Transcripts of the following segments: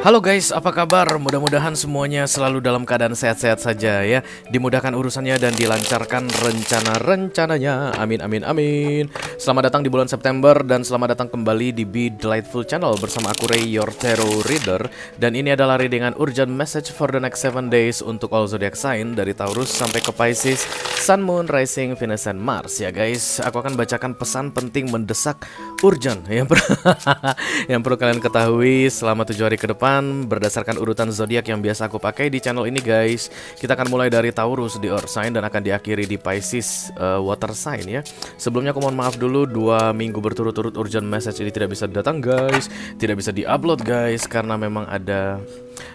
Halo guys, apa kabar? Mudah-mudahan semuanya selalu dalam keadaan sehat-sehat saja ya. Dimudahkan urusannya dan dilancarkan rencana-rencananya. Amin, amin, amin. Selamat datang di bulan September dan selamat datang kembali di Be Delightful Channel bersama aku Ray, your tarot reader. Dan ini adalah readingan urgent message for the next 7 days untuk all zodiac sign dari Taurus sampai ke Pisces, Sun, Moon, Rising, Venus, and Mars ya guys. Aku akan bacakan pesan penting mendesak urgent yang perlu kalian ketahui selama 7 hari ke depan berdasarkan urutan zodiak yang biasa aku pakai di channel ini guys. Kita akan mulai dari Taurus di Earth sign dan akan diakhiri di Pisces water sign ya. Sebelumnya aku mohon maaf dulu, 2 minggu berturut-turut urgent message ini tidak bisa datang guys, tidak bisa diupload guys karena memang ada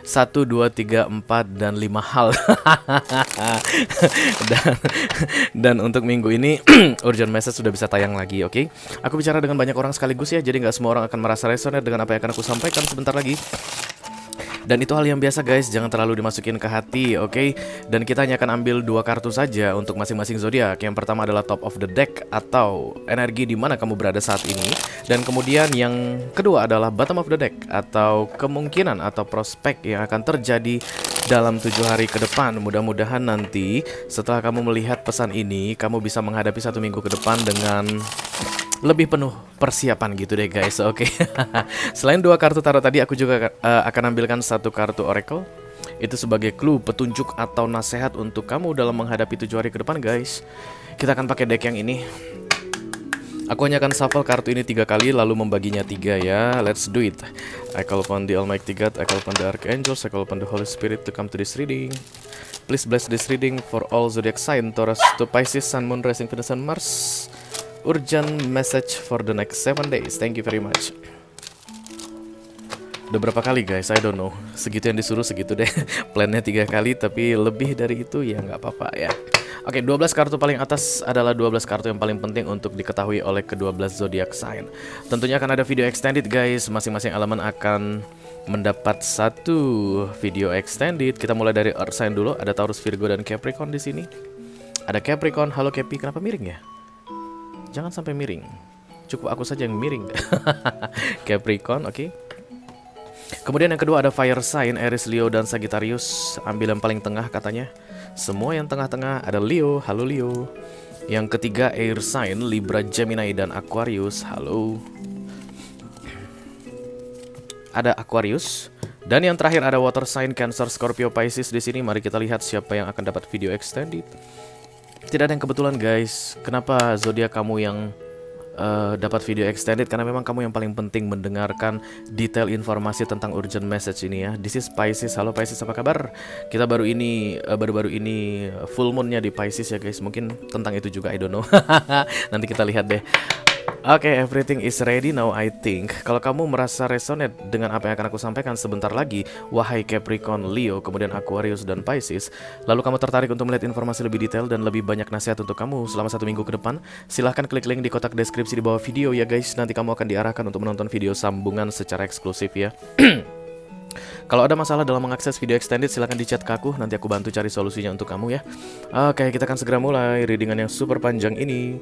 1, 2, 3, 4, dan 5 hal. dan untuk minggu ini urgent message sudah bisa tayang lagi, oke? Aku bicara dengan banyak orang sekaligus ya, jadi nggak semua orang akan merasa resonate dengan apa yang akan aku sampaikan sebentar lagi. Dan itu hal yang biasa guys, jangan terlalu dimasukin ke hati, oke? Dan kita hanya akan ambil 2 kartu saja untuk masing-masing zodiak. Yang pertama adalah top of the deck atau energi di mana kamu berada saat ini. Dan kemudian yang kedua adalah bottom of the deck atau kemungkinan atau prospek yang akan terjadi dalam 7 hari ke depan. Mudah-mudahan nanti setelah kamu melihat pesan ini, kamu bisa menghadapi 1 minggu ke depan dengan lebih penuh persiapan gitu deh guys, oke? Selain 2 kartu tarot tadi, aku juga akan ambilkan 1 kartu oracle. Itu sebagai clue, petunjuk atau nasihat untuk kamu dalam menghadapi 7 hari ke depan guys. Kita akan pakai deck yang ini. Aku hanya akan shuffle kartu ini 3 kali lalu membaginya 3 ya. Let's do it. I call upon the Almighty God, I call upon the Archangels, I call upon the Holy Spirit to come to this reading. Please bless this reading for all zodiac sign, Taurus to Pisces, Sun, Moon, Rising, Venus, and Mars. Urgent message for the next 7 days. Thank you very much. Udah berapa kali guys? I don't know. Segitu yang disuruh segitu deh. Plannya 3 kali, tapi lebih dari itu ya nggak apa-apa ya. Oke, 12 kartu paling atas adalah 12 kartu yang paling penting untuk diketahui oleh ke-12 zodiac sign. Tentunya akan ada video extended guys. Masing-masing elemen akan mendapat 1 video extended. Kita mulai dari Earth sign dulu. Ada Taurus, Virgo, dan Capricorn di sini. Ada Capricorn. Halo Capi, kenapa miring ya? Jangan sampai miring. Cukup aku saja yang miring. Capricorn, oke. Kemudian yang kedua ada fire sign, Aries, Leo, dan Sagittarius. Ambil yang paling tengah katanya. Semua yang tengah-tengah ada Leo. Halo Leo. Yang ketiga air sign, Libra, Gemini, dan Aquarius. Halo. Ada Aquarius. Dan yang terakhir ada water sign, Cancer, Scorpio, Pisces di sini. Mari kita lihat siapa yang akan dapat video extended. Tidak ada yang kebetulan guys. Kenapa zodiak kamu yang dapat video extended? Karena memang kamu yang paling penting mendengarkan detail informasi tentang urgent message ini ya. This is Pisces. Halo Pisces, apa kabar? Kita baru-baru ini full moonnya di Pisces ya guys. Mungkin tentang itu juga, I don't know. Nanti kita lihat deh. Oke, everything is ready now I think. Kalau kamu merasa resonate dengan apa yang akan aku sampaikan sebentar lagi, wahai Capricorn, Leo, kemudian Aquarius, dan Pisces, lalu kamu tertarik untuk melihat informasi lebih detail dan lebih banyak nasihat untuk kamu selama 1 minggu ke depan, silahkan klik link di kotak deskripsi di bawah video ya guys. Nanti kamu akan diarahkan untuk menonton video sambungan secara eksklusif ya. Kalau ada masalah dalam mengakses video extended, silahkan di chat ke aku, nanti aku bantu cari solusinya untuk kamu ya. Oke, kita akan segera mulai readingan yang super panjang ini.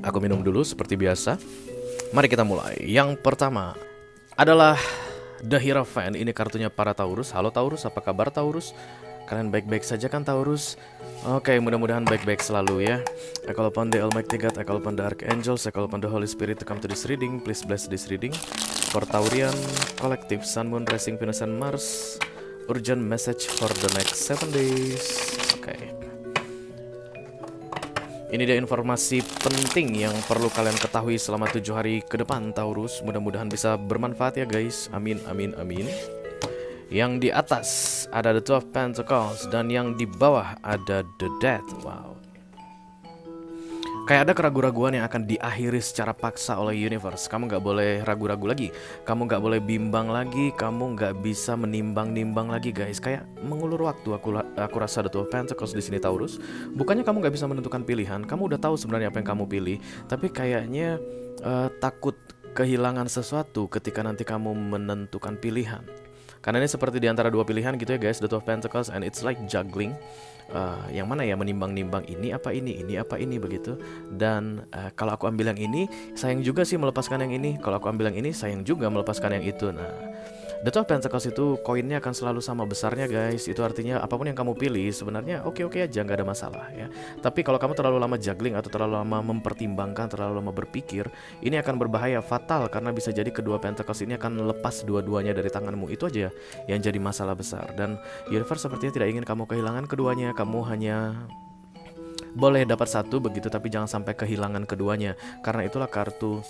Aku minum dulu seperti biasa. Mari kita mulai. Yang pertama adalah The Hierophant. Ini kartunya para Taurus. Halo Taurus, apa kabar Taurus? Kalian baik-baik saja kan Taurus? Oke, mudah-mudahan baik-baik selalu ya. I call upon the Almighty God, I call upon the Archangels, I call upon the Holy Spirit to come to this reading. Please bless this reading for Taurian Collective, Sun, Moon, Rising, Venus, and Mars. Urgent message for the next 7 days. Oke. Ini dia informasi penting yang perlu kalian ketahui selama 7 hari ke depan Taurus. Mudah-mudahan bisa bermanfaat ya guys. Amin, amin, amin. Yang di atas ada the 12 Pentacles dan yang di bawah ada the Death. Wow. Kayak ada keraguan-raguan yang akan diakhiri secara paksa oleh universe. Kamu nggak boleh ragu-ragu lagi, kamu nggak boleh bimbang lagi, kamu nggak bisa menimbang-nimbang lagi guys. Kayak mengulur waktu. Aku rasa The Two of Pentacles di sini Taurus. Bukannya kamu nggak bisa menentukan pilihan, kamu udah tahu sebenarnya apa yang kamu pilih, tapi kayaknya takut kehilangan sesuatu ketika nanti kamu menentukan pilihan. Karena ini seperti di antara dua pilihan gitu ya guys, The Two of Pentacles, and it's like juggling. Yang mana ya, menimbang-nimbang ini apa ini begitu. Dan kalau aku ambil yang ini, sayang juga sih melepaskan yang ini. Kalau aku ambil yang ini, sayang juga melepaskan yang itu. Nah, The Two of Pentacles itu koinnya akan selalu sama besarnya guys. Itu artinya apapun yang kamu pilih sebenarnya oke-oke aja, nggak ada masalah ya. Tapi kalau kamu terlalu lama juggling atau terlalu lama mempertimbangkan, terlalu lama berpikir, ini akan berbahaya, fatal. Karena bisa jadi kedua Pentacles ini akan lepas dua-duanya dari tanganmu. Itu aja yang jadi masalah besar. Dan universe sepertinya tidak ingin kamu kehilangan keduanya. Kamu hanya boleh dapat satu begitu, tapi jangan sampai kehilangan keduanya. Karena itulah kartu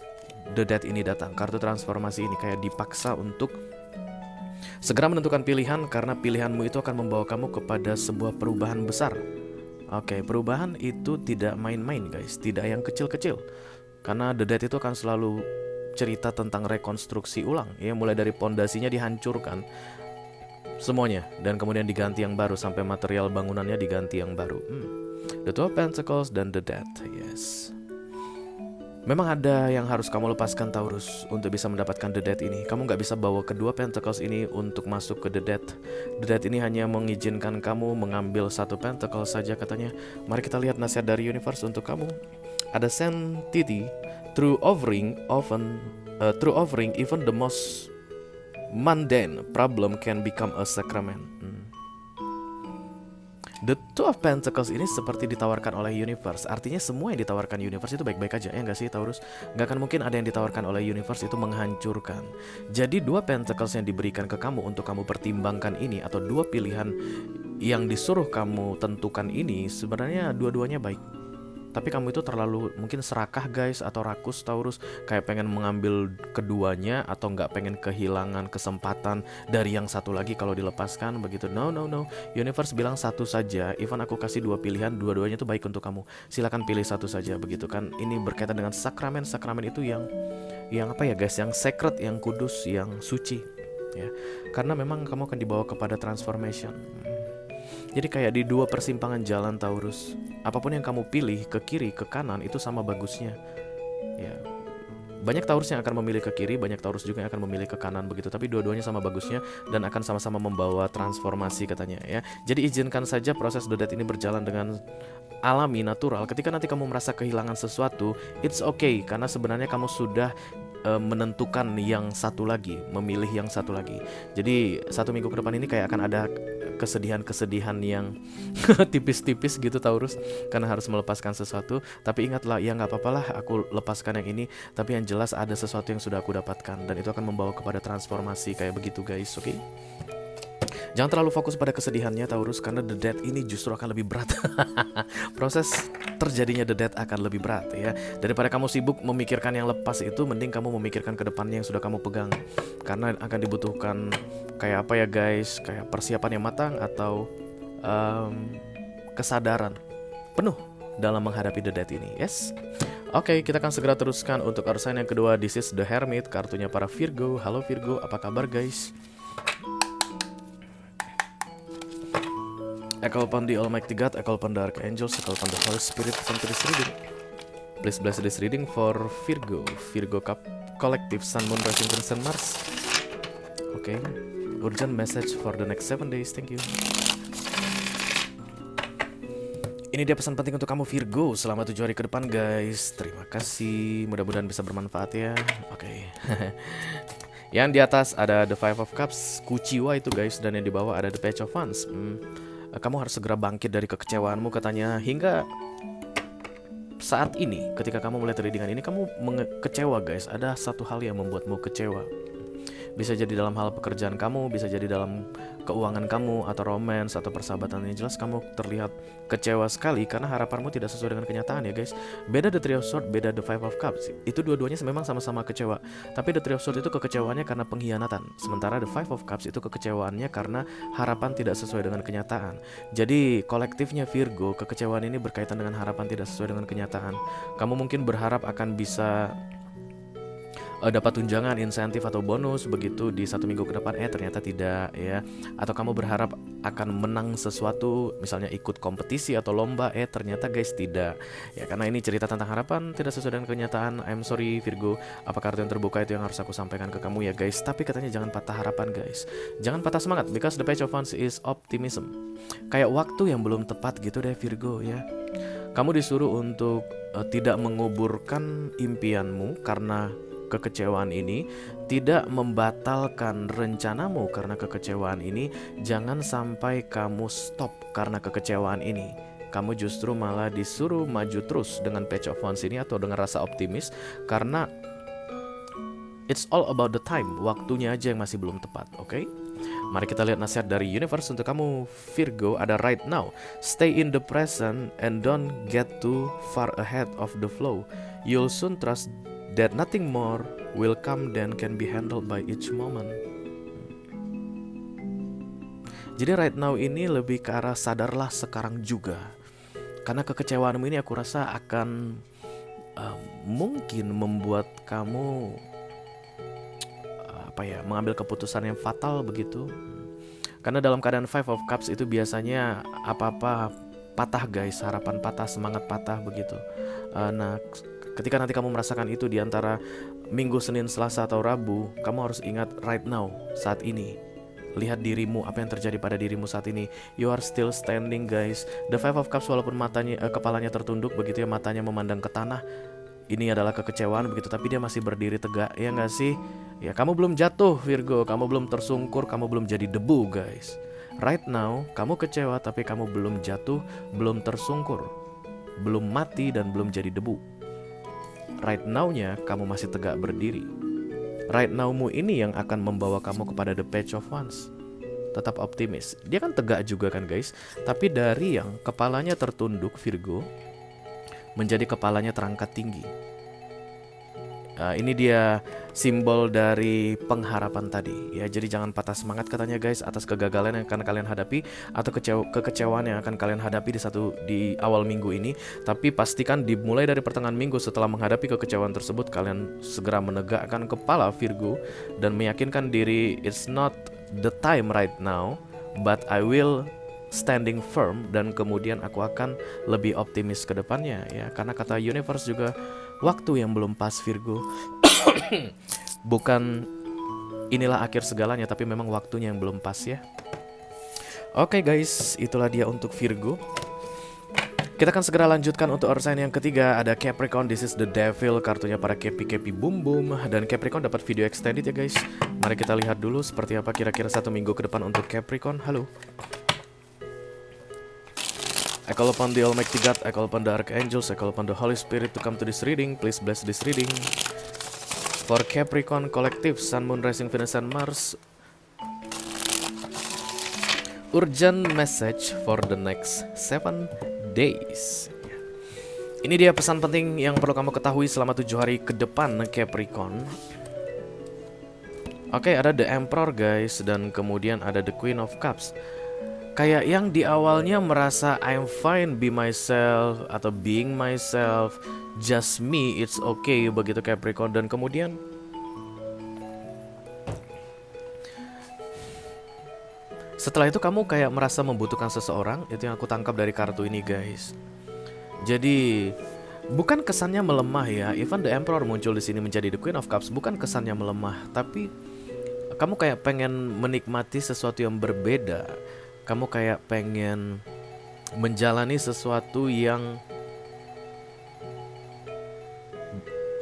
The Death ini datang. Kartu transformasi ini kayak dipaksa untuk segera menentukan pilihan, karena pilihanmu itu akan membawa kamu kepada sebuah perubahan besar. Oke, perubahan itu tidak main-main guys, tidak yang kecil-kecil. Karena The Death itu akan selalu cerita tentang rekonstruksi ulang ya, mulai dari pondasinya dihancurkan semuanya dan kemudian diganti yang baru sampai material bangunannya diganti yang baru. The Two of Pentacles dan The Death, yes. Memang ada yang harus kamu lepaskan Taurus untuk bisa mendapatkan The Death ini. Kamu nggak bisa bawa kedua Pentacles ini untuk masuk ke The Death. The Death ini hanya mengizinkan kamu mengambil satu Pentacle saja katanya. Mari kita lihat nasihat dari universe untuk kamu. Ada Sanctity, through offering even the most mundane problem can become a sacrament. The Two of Pentacles ini seperti ditawarkan oleh universe. Artinya semua yang ditawarkan universe itu baik-baik aja, ya nggak sih Taurus? Nggak akan mungkin ada yang ditawarkan oleh universe itu menghancurkan. Jadi dua Pentacles yang diberikan ke kamu untuk kamu pertimbangkan ini, atau dua pilihan yang disuruh kamu tentukan ini, sebenarnya dua-duanya baik. Tapi kamu itu terlalu mungkin serakah guys, atau rakus Taurus, kayak pengen mengambil keduanya atau nggak pengen kehilangan kesempatan dari yang satu lagi kalau dilepaskan begitu. No, universe bilang satu saja. Even aku kasih dua pilihan, dua-duanya itu baik untuk kamu, silakan pilih satu saja begitu kan. Ini berkaitan dengan sakramen. Sakramen itu yang apa ya guys, yang sacred, yang kudus, yang suci ya. Karena memang kamu akan dibawa kepada transformation. Jadi kayak di dua persimpangan jalan Taurus, apapun yang kamu pilih, ke kiri, ke kanan, itu sama bagusnya ya. Banyak Taurus yang akan memilih ke kiri, banyak Taurus juga yang akan memilih ke kanan begitu. Tapi dua-duanya sama bagusnya dan akan sama-sama membawa transformasi katanya ya. Jadi izinkan saja proses The Death ini berjalan dengan alami, natural. Ketika nanti kamu merasa kehilangan sesuatu, it's okay, karena sebenarnya kamu sudah menentukan yang satu lagi, memilih yang satu lagi. Jadi 1 minggu ke depan ini kayak akan ada kesedihan-kesedihan yang tipis-tipis gitu Taurus, karena harus melepaskan sesuatu. Tapi ingatlah, ya nggak apa-apa lah aku lepaskan yang ini, tapi yang jelas ada sesuatu yang sudah aku dapatkan, dan itu akan membawa kepada transformasi kayak begitu guys, oke? Jangan terlalu fokus pada kesedihannya Taurus, karena The Death ini justru akan lebih berat. Proses terjadinya The Death akan lebih berat ya. Daripada kamu sibuk memikirkan yang lepas itu, mending kamu memikirkan ke depannya yang sudah kamu pegang. Karena akan dibutuhkan kayak apa ya guys, kayak persiapan yang matang atau kesadaran penuh dalam menghadapi The Death ini, yes. Oke, kita akan segera teruskan untuk arus sign yang kedua. This is the Hermit, kartunya para Virgo. Halo Virgo, apa kabar guys? I call upon the Almighty God, I call upon the Archangels, I call upon the Holy Spirit to this reading. Please bless this reading for Virgo, Virgo Cup Collective, Sun, Moon, Rising, Crescent, Mars. Okay, urgent message for the next 7 days, thank you. Ini dia pesan penting untuk kamu Virgo selama 7 hari ke depan guys. Terima kasih, mudah-mudahan bisa bermanfaat ya. Oke. Yang di atas ada The Five of Cups, Kuciwa itu guys, dan yang di bawah ada The Page of Wands. Kamu harus segera bangkit dari kekecewaanmu katanya. Hingga saat ini, ketika kamu mulai readingan ini, kamu kecewa guys. Ada satu hal yang membuatmu kecewa. Bisa jadi dalam hal pekerjaan kamu, bisa jadi dalam keuangan kamu, atau romance, atau persahabatan. Yang jelas kamu terlihat kecewa sekali karena harapanmu tidak sesuai dengan kenyataan ya guys. Beda The Three of Swords, beda The Five of Cups. Itu dua-duanya memang sama-sama kecewa. Tapi The Three of Swords itu kekecewaannya karena pengkhianatan. Sementara The Five of Cups itu kekecewaannya karena harapan tidak sesuai dengan kenyataan. Jadi kolektifnya Virgo, kekecewaan ini berkaitan dengan harapan tidak sesuai dengan kenyataan. Kamu mungkin berharap akan bisa dapat tunjangan, insentif atau bonus begitu di 1 minggu ke depan, ternyata tidak ya. Atau kamu berharap akan menang sesuatu, misalnya ikut kompetisi atau lomba, ternyata guys tidak ya. Karena ini cerita tentang harapan tidak sesuai dengan kenyataan. I'm sorry Virgo, apa kartu yang terbuka itu yang harus aku sampaikan ke kamu ya guys. Tapi katanya jangan patah harapan guys, jangan patah semangat, because the Page of Wands is optimism. Kayak waktu yang belum tepat gitu deh Virgo ya. Kamu disuruh untuk tidak menguburkan impianmu karena kekecewaan ini, tidak membatalkan rencanamu karena kekecewaan ini. Jangan sampai kamu stop karena kekecewaan ini. Kamu justru malah disuruh maju terus dengan Page of Wands ini, atau dengan rasa optimis, karena it's all about the time. Waktunya aja yang masih belum tepat, oke? Mari kita lihat nasihat dari universe untuk kamu Virgo. Ada right now, stay in the present and don't get too far ahead of the flow. You'll soon trust that nothing more will come than can be handled by each moment. Jadi right now ini lebih ke arah sadarlah sekarang juga. Karena kekecewaanmu ini aku rasa akan mungkin membuat kamu mengambil keputusan yang fatal begitu. Karena dalam keadaan Five of Cups itu biasanya apa-apa patah guys, harapan patah, semangat patah begitu. Nah, ketika nanti kamu merasakan itu di antara Minggu, Senin, Selasa, atau Rabu, kamu harus ingat right now, saat ini. Lihat dirimu, apa yang terjadi pada dirimu saat ini. You are still standing guys. The Five of Cups walaupun kepalanya tertunduk begitu ya, matanya memandang ke tanah. Ini adalah kekecewaan begitu, tapi dia masih berdiri tegak, ya nggak sih? Ya, kamu belum jatuh Virgo, kamu belum tersungkur, kamu belum jadi debu guys. Right now, kamu kecewa tapi kamu belum jatuh, belum tersungkur, belum mati, dan belum jadi debu. Right now-nya kamu masih tegak berdiri. Right now-mu ini yang akan membawa kamu kepada the Page of Wands. Tetap optimis. Dia kan tegak juga kan guys, tapi dari yang kepalanya tertunduk Virgo menjadi kepalanya terangkat tinggi. Ini dia simbol dari pengharapan tadi ya. Jadi jangan patah semangat katanya guys atas kegagalan yang akan kalian hadapi atau kekecewaan yang akan kalian hadapi di awal minggu ini. Tapi pastikan dimulai dari pertengahan minggu, setelah menghadapi kekecewaan tersebut, kalian segera menegakkan kepala Virgo dan meyakinkan diri, it's not the time right now, but I will standing firm, dan kemudian aku akan lebih optimis ke depannya ya. Karena kata universe juga, waktu yang belum pas Virgo. Bukan inilah akhir segalanya, tapi memang waktunya yang belum pas ya. Oke guys, itulah dia untuk Virgo. Kita akan segera lanjutkan untuk earth sign yang ketiga. Ada Capricorn, this is the devil, kartunya para kepi-kepi boom boom. Dan Capricorn dapat video extended ya guys. Mari kita lihat dulu seperti apa kira-kira 1 minggu ke depan untuk Capricorn. Halo. I call upon the Almighty God, I call upon the Archangels, I call upon the Holy Spirit to come to this reading. Please bless this reading. For Capricorn Collective, Sun, Moon, Rising, Venus, and Mars. Urgent message for the next 7 days. Ini dia pesan penting yang perlu kamu ketahui selama 7 hari ke depan Capricorn. Oke, ada The Emperor guys, dan kemudian ada The Queen of Cups. Kayak yang di awalnya merasa I'm fine be myself atau being myself, just me, it's okay begitu Capricorn, dan kemudian setelah itu kamu kayak merasa membutuhkan seseorang. Itu yang aku tangkap dari kartu ini guys. Jadi bukan kesannya melemah ya. Even the Emperor muncul di sini menjadi the Queen of Cups, bukan kesannya melemah, tapi kamu kayak pengen menikmati sesuatu yang berbeda. Kamu kayak pengen menjalani sesuatu yang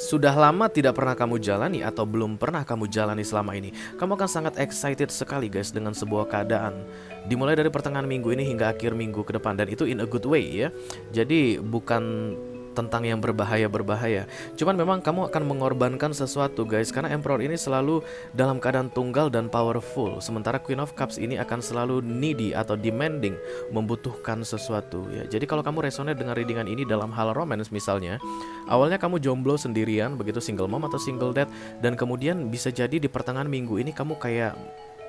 sudah lama tidak pernah kamu jalani atau belum pernah kamu jalani selama ini. Kamu akan sangat excited sekali guys dengan sebuah keadaan. Dimulai dari pertengahan minggu ini hingga akhir minggu ke depan, dan itu in a good way ya. Jadi bukan tentang yang berbahaya-berbahaya. Cuman memang kamu akan mengorbankan sesuatu guys, karena Emperor ini selalu dalam keadaan tunggal dan powerful. Sementara Queen of Cups ini akan selalu needy atau demanding, membutuhkan sesuatu ya. Jadi kalau kamu resonate dengan readingan ini dalam hal romance misalnya, awalnya kamu jomblo sendirian, begitu single mom atau single dad, dan kemudian bisa jadi di pertengahan minggu ini kamu kayak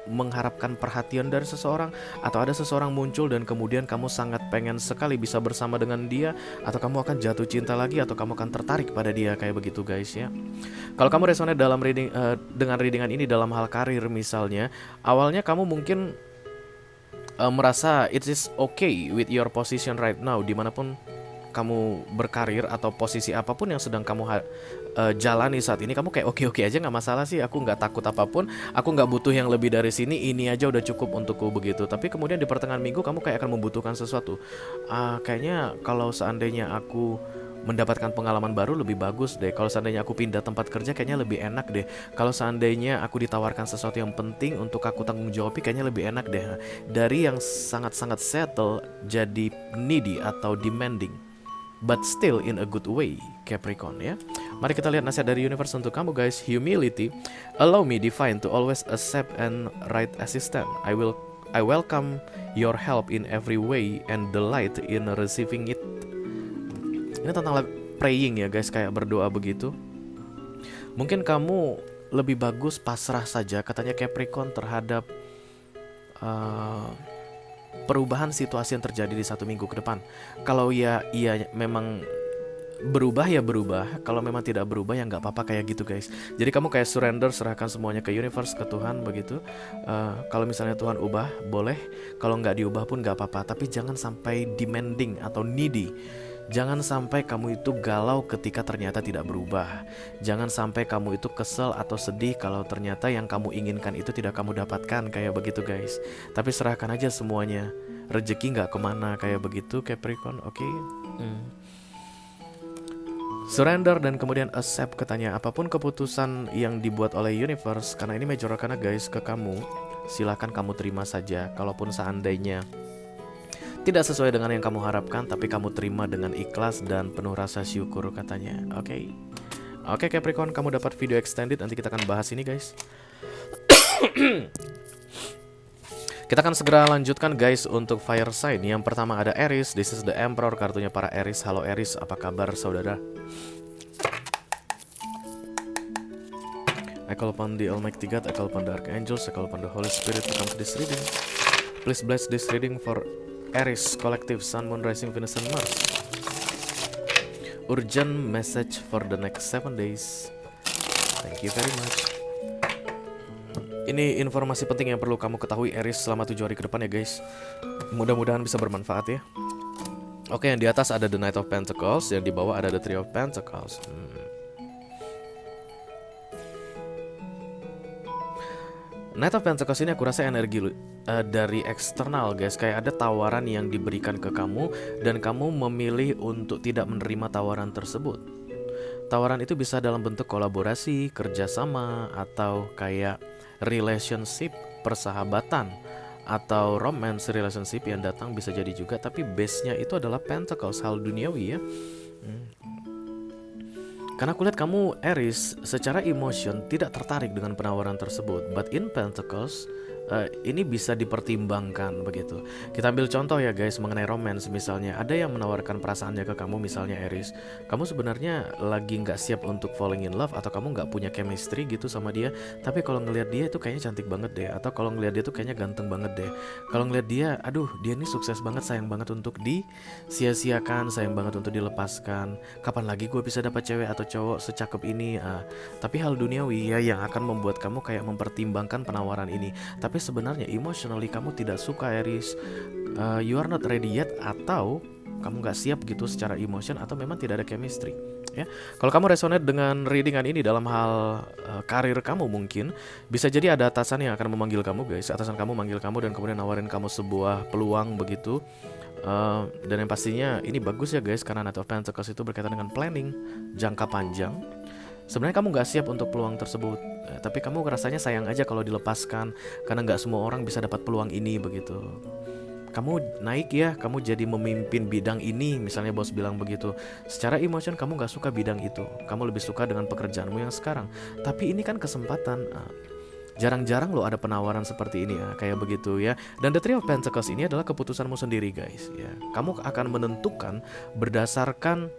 mengharapkan perhatian dari seseorang, atau ada seseorang muncul dan kemudian kamu sangat pengen sekali bisa bersama dengan dia, atau kamu akan jatuh cinta lagi, atau kamu akan tertarik pada dia, kayak begitu guys ya. Kalau kamu resonate dalam dengan readingan ini dalam hal karir misalnya, awalnya kamu mungkin merasa it is okay with your position right now, dimanapun kamu berkarir atau posisi apapun yang sedang kamu jalani saat ini, kamu kayak oke-oke aja, nggak masalah sih, aku nggak takut apapun, aku nggak butuh yang lebih dari sini, ini aja udah cukup untukku begitu. Tapi kemudian di pertengahan minggu kamu kayak akan membutuhkan sesuatu. Kayaknya kalau seandainya aku mendapatkan pengalaman baru lebih bagus deh. Kalau seandainya aku pindah tempat kerja kayaknya lebih enak deh. Kalau seandainya aku ditawarkan sesuatu yang penting untuk aku tanggung jawab kayaknya lebih enak deh. Dari yang sangat-sangat settle jadi needy atau demanding, but still in a good way, Capricorn ya. Mari kita lihat nasihat dari universe untuk kamu guys. Humility, allow me divine to always accept and right assistant. I welcome your help in every way and delight in receiving it. Ini tentang praying ya guys, kayak berdoa begitu. Mungkin kamu lebih bagus pasrah saja, katanya Capricorn, terhadap perubahan situasi yang terjadi di 1 minggu ke depan. Kalau iya memang berubah ya berubah, kalau memang tidak berubah ya nggak apa-apa, kayak gitu guys. Jadi kamu kayak surrender, serahkan semuanya ke universe, ke Tuhan begitu. Kalau misalnya Tuhan ubah boleh, kalau nggak diubah pun nggak apa-apa, tapi jangan sampai demanding atau needy. Jangan sampai kamu itu galau ketika ternyata tidak berubah. Jangan sampai kamu itu kesel atau sedih kalau ternyata yang kamu inginkan itu tidak kamu dapatkan, kayak begitu guys. Tapi serahkan aja semuanya, rezeki nggak kemana, kayak begitu Capricorn, oke? Surrender dan kemudian accept, katanya apapun keputusan yang dibuat oleh universe, karena ini major arcana guys, ke kamu, silakan kamu terima saja. Kalaupun seandainya tidak sesuai dengan yang kamu harapkan, tapi kamu terima dengan ikhlas dan penuh rasa syukur, katanya. Oke Capricorn, kamu dapat video extended, nanti kita akan bahas ini guys. Kita akan segera lanjutkan guys untuk fire sign. Yang pertama ada Aries. This is the Emperor, kartunya para Aries. Halo Aries, apa kabar saudara? I call upon the Almighty God, I call upon the Archangels, I call upon the Holy Spirit to come to this reading. Please bless this reading for Aries Collective, Sun, Moon, Rising, Venus, and Mars. Urgent message for the next 7 days. Thank you very much. Ini informasi penting yang perlu kamu ketahui Aries selama 7 hari ke depan ya guys. Mudah-mudahan bisa bermanfaat ya. Oke, yang di atas ada the Knight of Pentacles, yang di bawah ada the Three of Pentacles. Knight of Pentacles ini aku rasa energi dari eksternal guys. Kayak ada tawaran yang diberikan ke kamu dan kamu memilih untuk tidak menerima tawaran tersebut. Tawaran itu bisa dalam bentuk kolaborasi, kerjasama, atau kayak relationship, persahabatan, atau romance relationship yang datang bisa jadi juga. Tapi base-nya itu adalah Pentacles, hal duniawi ya. Karena aku lihat kamu Aries secara emotion tidak tertarik dengan penawaran tersebut. But in Pentacles, ini bisa dipertimbangkan begitu. Kita ambil contoh ya guys mengenai romance misalnya. Ada yang menawarkan perasaannya ke kamu misalnya Aries. Kamu sebenarnya lagi nggak siap untuk falling in love, atau kamu nggak punya chemistry gitu sama dia. Tapi kalau ngelihat dia itu kayaknya cantik banget deh, atau kalau ngelihat dia tuh kayaknya ganteng banget deh. Kalau ngelihat dia, aduh dia ini sukses banget, sayang banget untuk disia-siakan, sayang banget untuk dilepaskan. Kapan lagi gue bisa dapat cewek atau cowok secakep ini? Tapi hal duniawi ya yang akan membuat kamu kayak mempertimbangkan penawaran ini. Tapi sebenarnya emotionally kamu tidak suka Aries. You are not ready yet, atau kamu gak siap gitu secara emotion, atau memang tidak ada chemistry ya. Kalau kamu resonate dengan readingan ini dalam hal karir kamu, mungkin bisa jadi ada atasan yang akan memanggil kamu guys. Atasan kamu manggil kamu dan kemudian nawarin kamu sebuah peluang begitu. Dan yang pastinya ini bagus ya guys, karena Knight of Pentacles itu berkaitan dengan planning jangka panjang. Sebenarnya kamu gak siap untuk peluang tersebut, tapi kamu rasanya sayang aja kalau dilepaskan, karena gak semua orang bisa dapat peluang ini begitu. kamu naik ya, kamu jadi memimpin bidang ini, misalnya bos bilang begitu. Secara emotion kamu gak suka bidang itu, kamu lebih suka dengan pekerjaanmu yang sekarang. Tapi ini kan kesempatan. Jarang-jarang loh ada penawaran seperti ini ya, kayak begitu ya. Dan the Three of Pentacles ini adalah keputusanmu sendiri guys ya. Kamu akan menentukan berdasarkan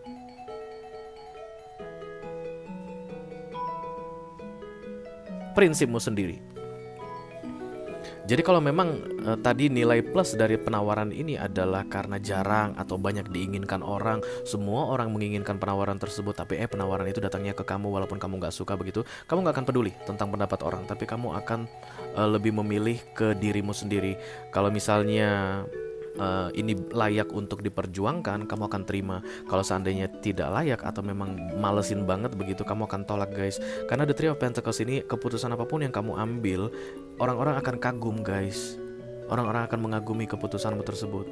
prinsipmu sendiri. Jadi kalau memang tadi nilai plus dari penawaran ini adalah karena jarang atau banyak diinginkan orang, semua orang menginginkan penawaran tersebut, tapi penawaran itu datangnya ke kamu walaupun kamu gak suka begitu, kamu gak akan peduli tentang pendapat orang, tapi kamu akan lebih memilih ke dirimu sendiri. Kalau misalnya ini layak untuk diperjuangkan, kamu akan terima. Kalau seandainya tidak layak atau memang malesin banget begitu, kamu akan tolak guys. Karena the Three of Pentacles ini, keputusan apapun yang kamu ambil, orang-orang akan kagum guys. Orang-orang akan mengagumi keputusanmu tersebut.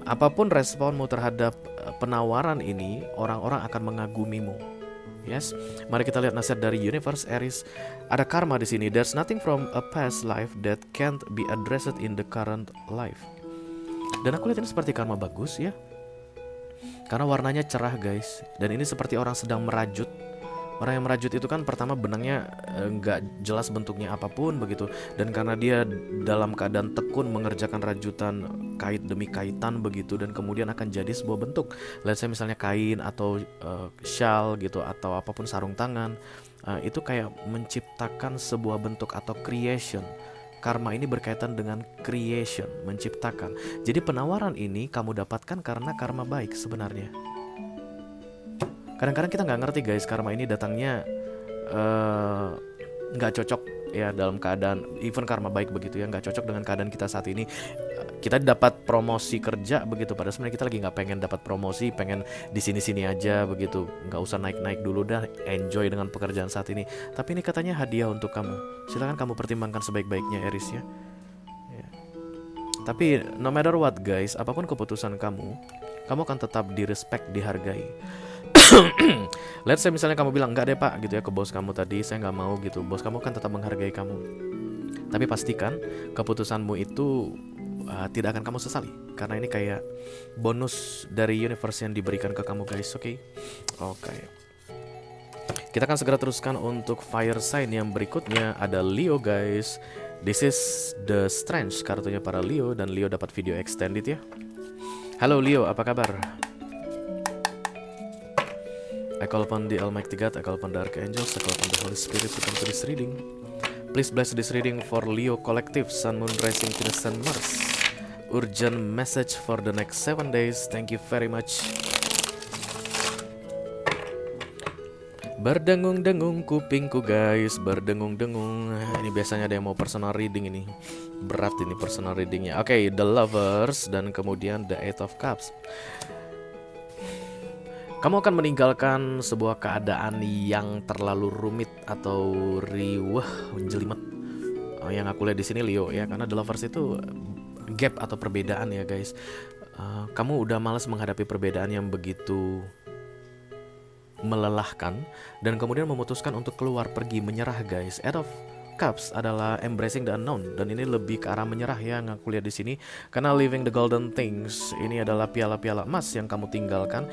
Apapun responmu terhadap penawaran ini, orang-orang akan mengagumimu. Yes, mari kita lihat nasihat dari Universe Aries. Ada karma di sini. There's nothing from a past life that can't be addressed in the current life. Dan aku lihat ini seperti karma bagus ya, karena warnanya cerah guys. Dan ini seperti orang sedang merajut. Orang yang merajut itu kan pertama benangnya nggak jelas bentuknya apapun begitu. Dan karena dia dalam keadaan tekun mengerjakan rajutan kait demi kaitan begitu, dan kemudian akan jadi sebuah bentuk. Let's say misalnya kain atau shawl gitu, atau apapun, sarung tangan. Itu kayak menciptakan sebuah bentuk atau creation. Karma ini berkaitan dengan creation, menciptakan. Jadi penawaran ini kamu dapatkan karena karma baik sebenarnya. Kadang-kadang kita nggak ngerti guys, karma ini datangnya nggak cocok ya dalam keadaan, even karma baik begitu ya, nggak cocok dengan keadaan kita saat ini. Kita dapat promosi kerja begitu, padahal sebenarnya kita lagi nggak pengen dapat promosi, pengen di sini-sini aja begitu, nggak usah naik-naik dulu dah, enjoy dengan pekerjaan saat ini. Tapi ini katanya hadiah untuk kamu, silakan kamu pertimbangkan sebaik-baiknya Aries ya. Tapi no matter what guys, apapun keputusan kamu akan tetap direspect, dihargai. Let's say misalnya kamu bilang enggak deh pak gitu ya ke bos kamu tadi, saya nggak mau gitu, bos kamu kan tetap menghargai kamu. Tapi pastikan keputusanmu itu tidak akan kamu sesali, karena ini kayak bonus dari universe yang diberikan ke kamu guys. Oke. Kita akan segera teruskan untuk fire sign yang berikutnya. Ada Leo guys. This is the Strength kartunya para Leo, dan Leo dapat video extended ya. Halo Leo, apa kabar? I call upon the Almighty God, I call upon the Archangels, I call upon the Holy Spirit to come to this reading. Please bless this reading for Leo Collective, Sun, Moon, Rising, Venus, and Mars. Urgent message for the next 7 days. Thank you very much. Berdengung-dengung kupingku guys, berdengung-dengung. Ini biasanya ada yang mau personal reading ini. Berat ini personal readingnya. Oke, The Lovers dan kemudian The Eight of Cups. Kamu akan meninggalkan sebuah keadaan yang terlalu rumit atau riweh, menjelimet. Yang aku lihat di sini Leo ya, karena The Lovers itu gap atau perbedaan ya guys. Kamu udah malas menghadapi perbedaan yang begitu melelahkan, dan kemudian memutuskan untuk keluar, pergi, menyerah guys. Eight of Cups adalah embracing the unknown, dan ini lebih ke arah menyerah ya yang aku lihat di sini. Karena living the golden things, ini adalah piala-piala emas yang kamu tinggalkan.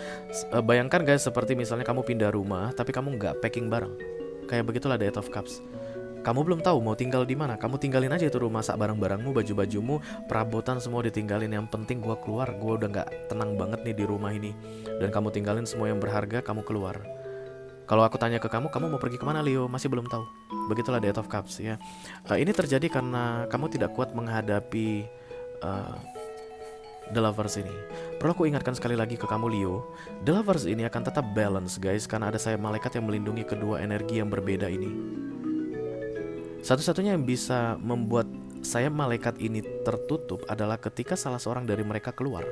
Bayangkan guys, seperti misalnya kamu pindah rumah tapi kamu nggak packing barang. Kayak begitulah the Eight of Cups. Kamu belum tahu mau tinggal di mana, kamu tinggalin aja itu rumah, sak barang-barangmu, baju-bajumu, perabotan semua ditinggalin. Yang penting gua keluar, gua udah nggak tenang banget nih di rumah ini. Dan kamu tinggalin semua yang berharga, kamu keluar. Kalau aku tanya ke kamu mau pergi kemana Leo? Masih belum tahu. Begitulah the Eight of Cups ya. Ini terjadi karena kamu tidak kuat menghadapi The Lovers ini. Perlu aku ingatkan sekali lagi ke kamu Leo, The Lovers ini akan tetap balance guys, karena ada sayap malaikat yang melindungi kedua energi yang berbeda ini. Satu-satunya yang bisa membuat sayap malaikat ini tertutup adalah ketika salah seorang dari mereka keluar,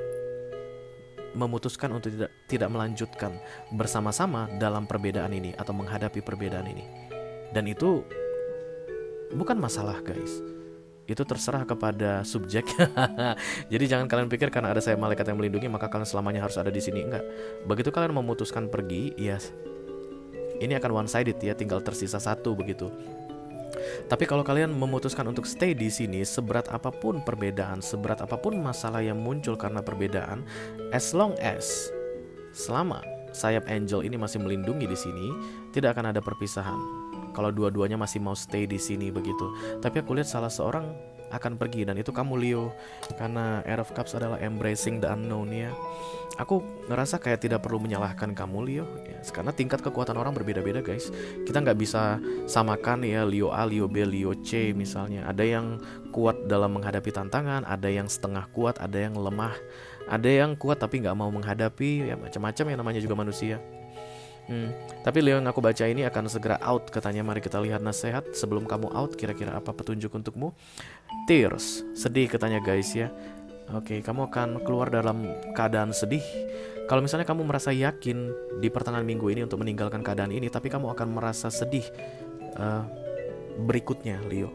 memutuskan untuk tidak melanjutkan bersama-sama dalam perbedaan ini atau menghadapi perbedaan ini. Dan itu bukan masalah guys, itu terserah kepada subjek. Jadi jangan kalian pikir karena ada sayap malaikat yang melindungi maka kalian selamanya harus ada di sini. Enggak. Begitu kalian memutuskan pergi, ya ini akan one sided ya, tinggal tersisa satu begitu. Tapi kalau kalian memutuskan untuk stay di sini, seberat apapun perbedaan, seberat apapun masalah yang muncul karena perbedaan, as long as selama sayap angel ini masih melindungi di sini, tidak akan ada perpisahan. Kalau dua-duanya masih mau stay di sini begitu. Tapi aku lihat salah seorang akan pergi, dan itu kamu Leo, karena Air of Cups adalah embracing the unknown ya. Aku ngerasa kayak tidak perlu menyalahkan kamu Leo ya, karena tingkat kekuatan orang berbeda-beda guys. Kita nggak bisa samakan ya Leo A, Leo B, Leo C misalnya. Ada yang kuat dalam menghadapi tantangan, ada yang setengah kuat, ada yang lemah, ada yang kuat tapi nggak mau menghadapi ya, macam-macam ya, namanya juga manusia. Tapi Leo yang aku baca ini akan segera out katanya. Mari kita lihat nasihat sebelum kamu out, kira-kira apa petunjuk untukmu. Tears, sedih katanya guys ya. Oke, kamu akan keluar dalam keadaan sedih. Kalau misalnya kamu merasa yakin di pertengahan minggu ini untuk meninggalkan keadaan ini, tapi kamu akan merasa sedih berikutnya Leo.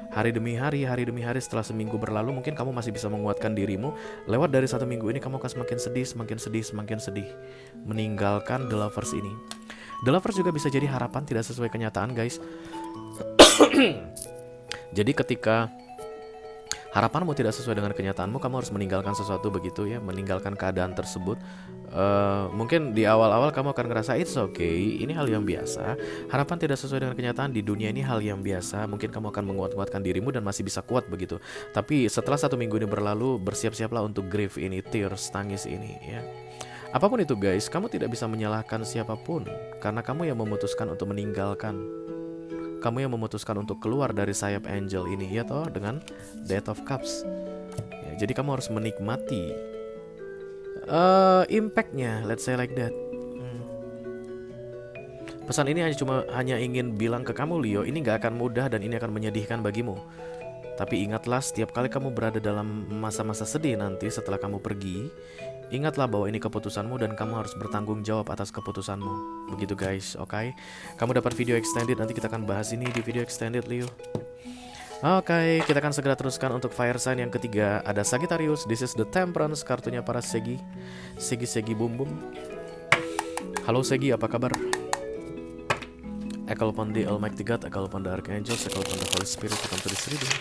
Hari demi hari setelah seminggu berlalu, mungkin kamu masih bisa menguatkan dirimu. Lewat dari satu minggu ini kamu akan semakin sedih meninggalkan The Lovers ini. The Lovers juga bisa jadi harapan tidak sesuai kenyataan guys. Jadi ketika harapanmu tidak sesuai dengan kenyataanmu, kamu harus meninggalkan sesuatu begitu ya, meninggalkan keadaan tersebut. Mungkin di awal-awal kamu akan ngerasa it's okay, ini hal yang biasa. Harapan tidak sesuai dengan kenyataan di dunia ini hal yang biasa. Mungkin kamu akan menguat-nguatkan dirimu dan masih bisa kuat begitu. Tapi setelah satu minggu ini berlalu, bersiap-siaplah untuk grief ini, tears, tangis ini ya. Apapun itu guys, kamu tidak bisa menyalahkan siapapun, karena kamu yang memutuskan untuk meninggalkan. Kamu yang memutuskan untuk keluar dari sayap angel ini ya toh, dengan Death of Cups ya, jadi kamu harus menikmati impactnya, let's say like that. Pesan ini hanya ingin bilang ke kamu Leo, ini gak akan mudah dan ini akan menyedihkan bagimu. Tapi ingatlah, setiap kali kamu berada dalam masa-masa sedih nanti setelah kamu pergi, ingatlah bahwa ini keputusanmu dan kamu harus bertanggung jawab atas keputusanmu. Begitu guys, oke? Kamu dapat video extended, nanti kita akan bahas ini di video extended Leo. Oke, kita akan segera teruskan untuk fire sign yang ketiga. Ada Sagittarius, this is the Temperance, kartunya para Segi. Segi Bum Bum. Halo Segi, apa kabar? I call upon the Almighty God, I call upon the Archangels, I call upon the Holy Spirit to come to this reading.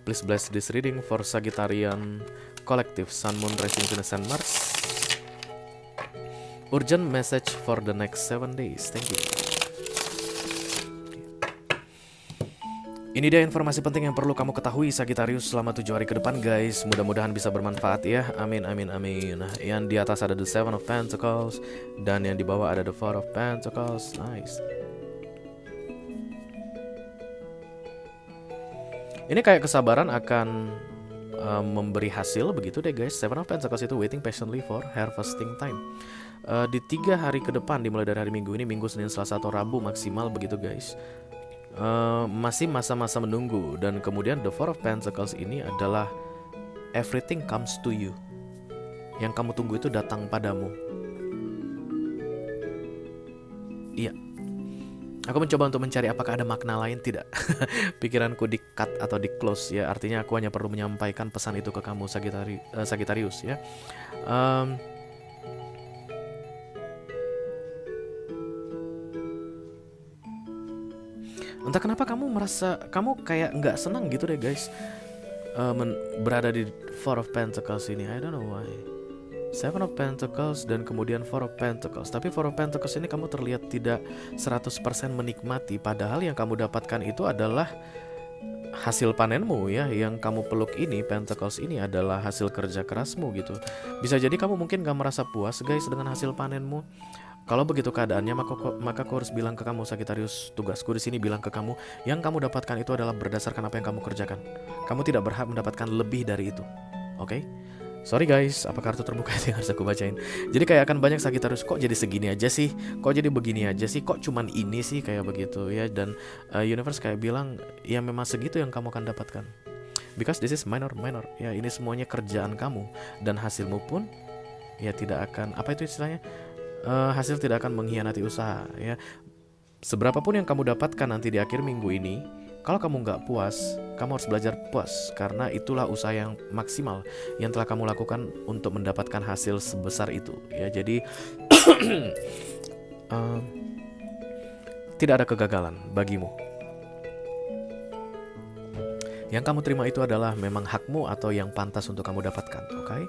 Please bless this reading for Sagittarian Collective, Sun, Moon, Rising, Venus, and Mars. Urgent message for the next 7 days. Thank you. Ini dia informasi penting yang perlu kamu ketahui Sagittarius selama 7 hari ke depan guys. Mudah-mudahan bisa bermanfaat ya. Amin, amin, amin. Yang di atas ada the Seven of Pentacles, dan yang di bawah ada the Four of Pentacles. Nice. Ini kayak kesabaran akan memberi hasil begitu deh guys. Seven of Pentacles itu waiting patiently for harvesting time. Di 3 hari ke depan, dimulai dari hari Minggu ini, Minggu, Senin, Selasa, atau Rabu maksimal begitu guys. Masih masa-masa menunggu. Dan kemudian the Four of Pentacles ini adalah everything comes to you. Yang kamu tunggu itu datang padamu. Iya. Aku mencoba untuk mencari apakah ada makna lain, tidak. Pikiranku di cut atau di close ya. Artinya aku hanya perlu menyampaikan pesan itu ke kamu Sagittarius ya. Entah kenapa kamu merasa kamu kayak nggak senang gitu deh guys, berada di Four of Pentacles ini. I don't know why. Seven of Pentacles dan kemudian Four of Pentacles. Tapi Four of Pentacles ini kamu terlihat tidak 100% menikmati. Padahal yang kamu dapatkan itu adalah hasil panenmu ya. Yang kamu peluk ini, Pentacles ini adalah hasil kerja kerasmu gitu. Bisa jadi kamu mungkin gak merasa puas guys dengan hasil panenmu. Kalau begitu keadaannya, maka aku harus bilang ke kamu Sagittarius, tugasku di sini bilang ke kamu, yang kamu dapatkan itu adalah berdasarkan apa yang kamu kerjakan. Kamu tidak berhak mendapatkan lebih dari itu. Oke? Sorry guys, apa kartu terbuka itu yang harus aku bacain. Jadi kayak akan banyak Sagittarius, kok jadi segini aja sih? Kok jadi begini aja sih? Kok cuman ini sih? Kayak begitu ya. Dan universe kayak bilang, ya memang segitu yang kamu akan dapatkan. Because this is minor. Ya ini semuanya kerjaan kamu. Dan hasilmu pun ya tidak akan, apa itu istilahnya? Hasil tidak akan mengkhianati usaha ya. Seberapapun yang kamu dapatkan nanti di akhir minggu ini, kalau kamu nggak puas, kamu harus belajar puas, karena itulah usaha yang maksimal yang telah kamu lakukan untuk mendapatkan hasil sebesar itu ya. Jadi tidak ada kegagalan bagimu. Yang kamu terima itu adalah memang hakmu atau yang pantas untuk kamu dapatkan, oke?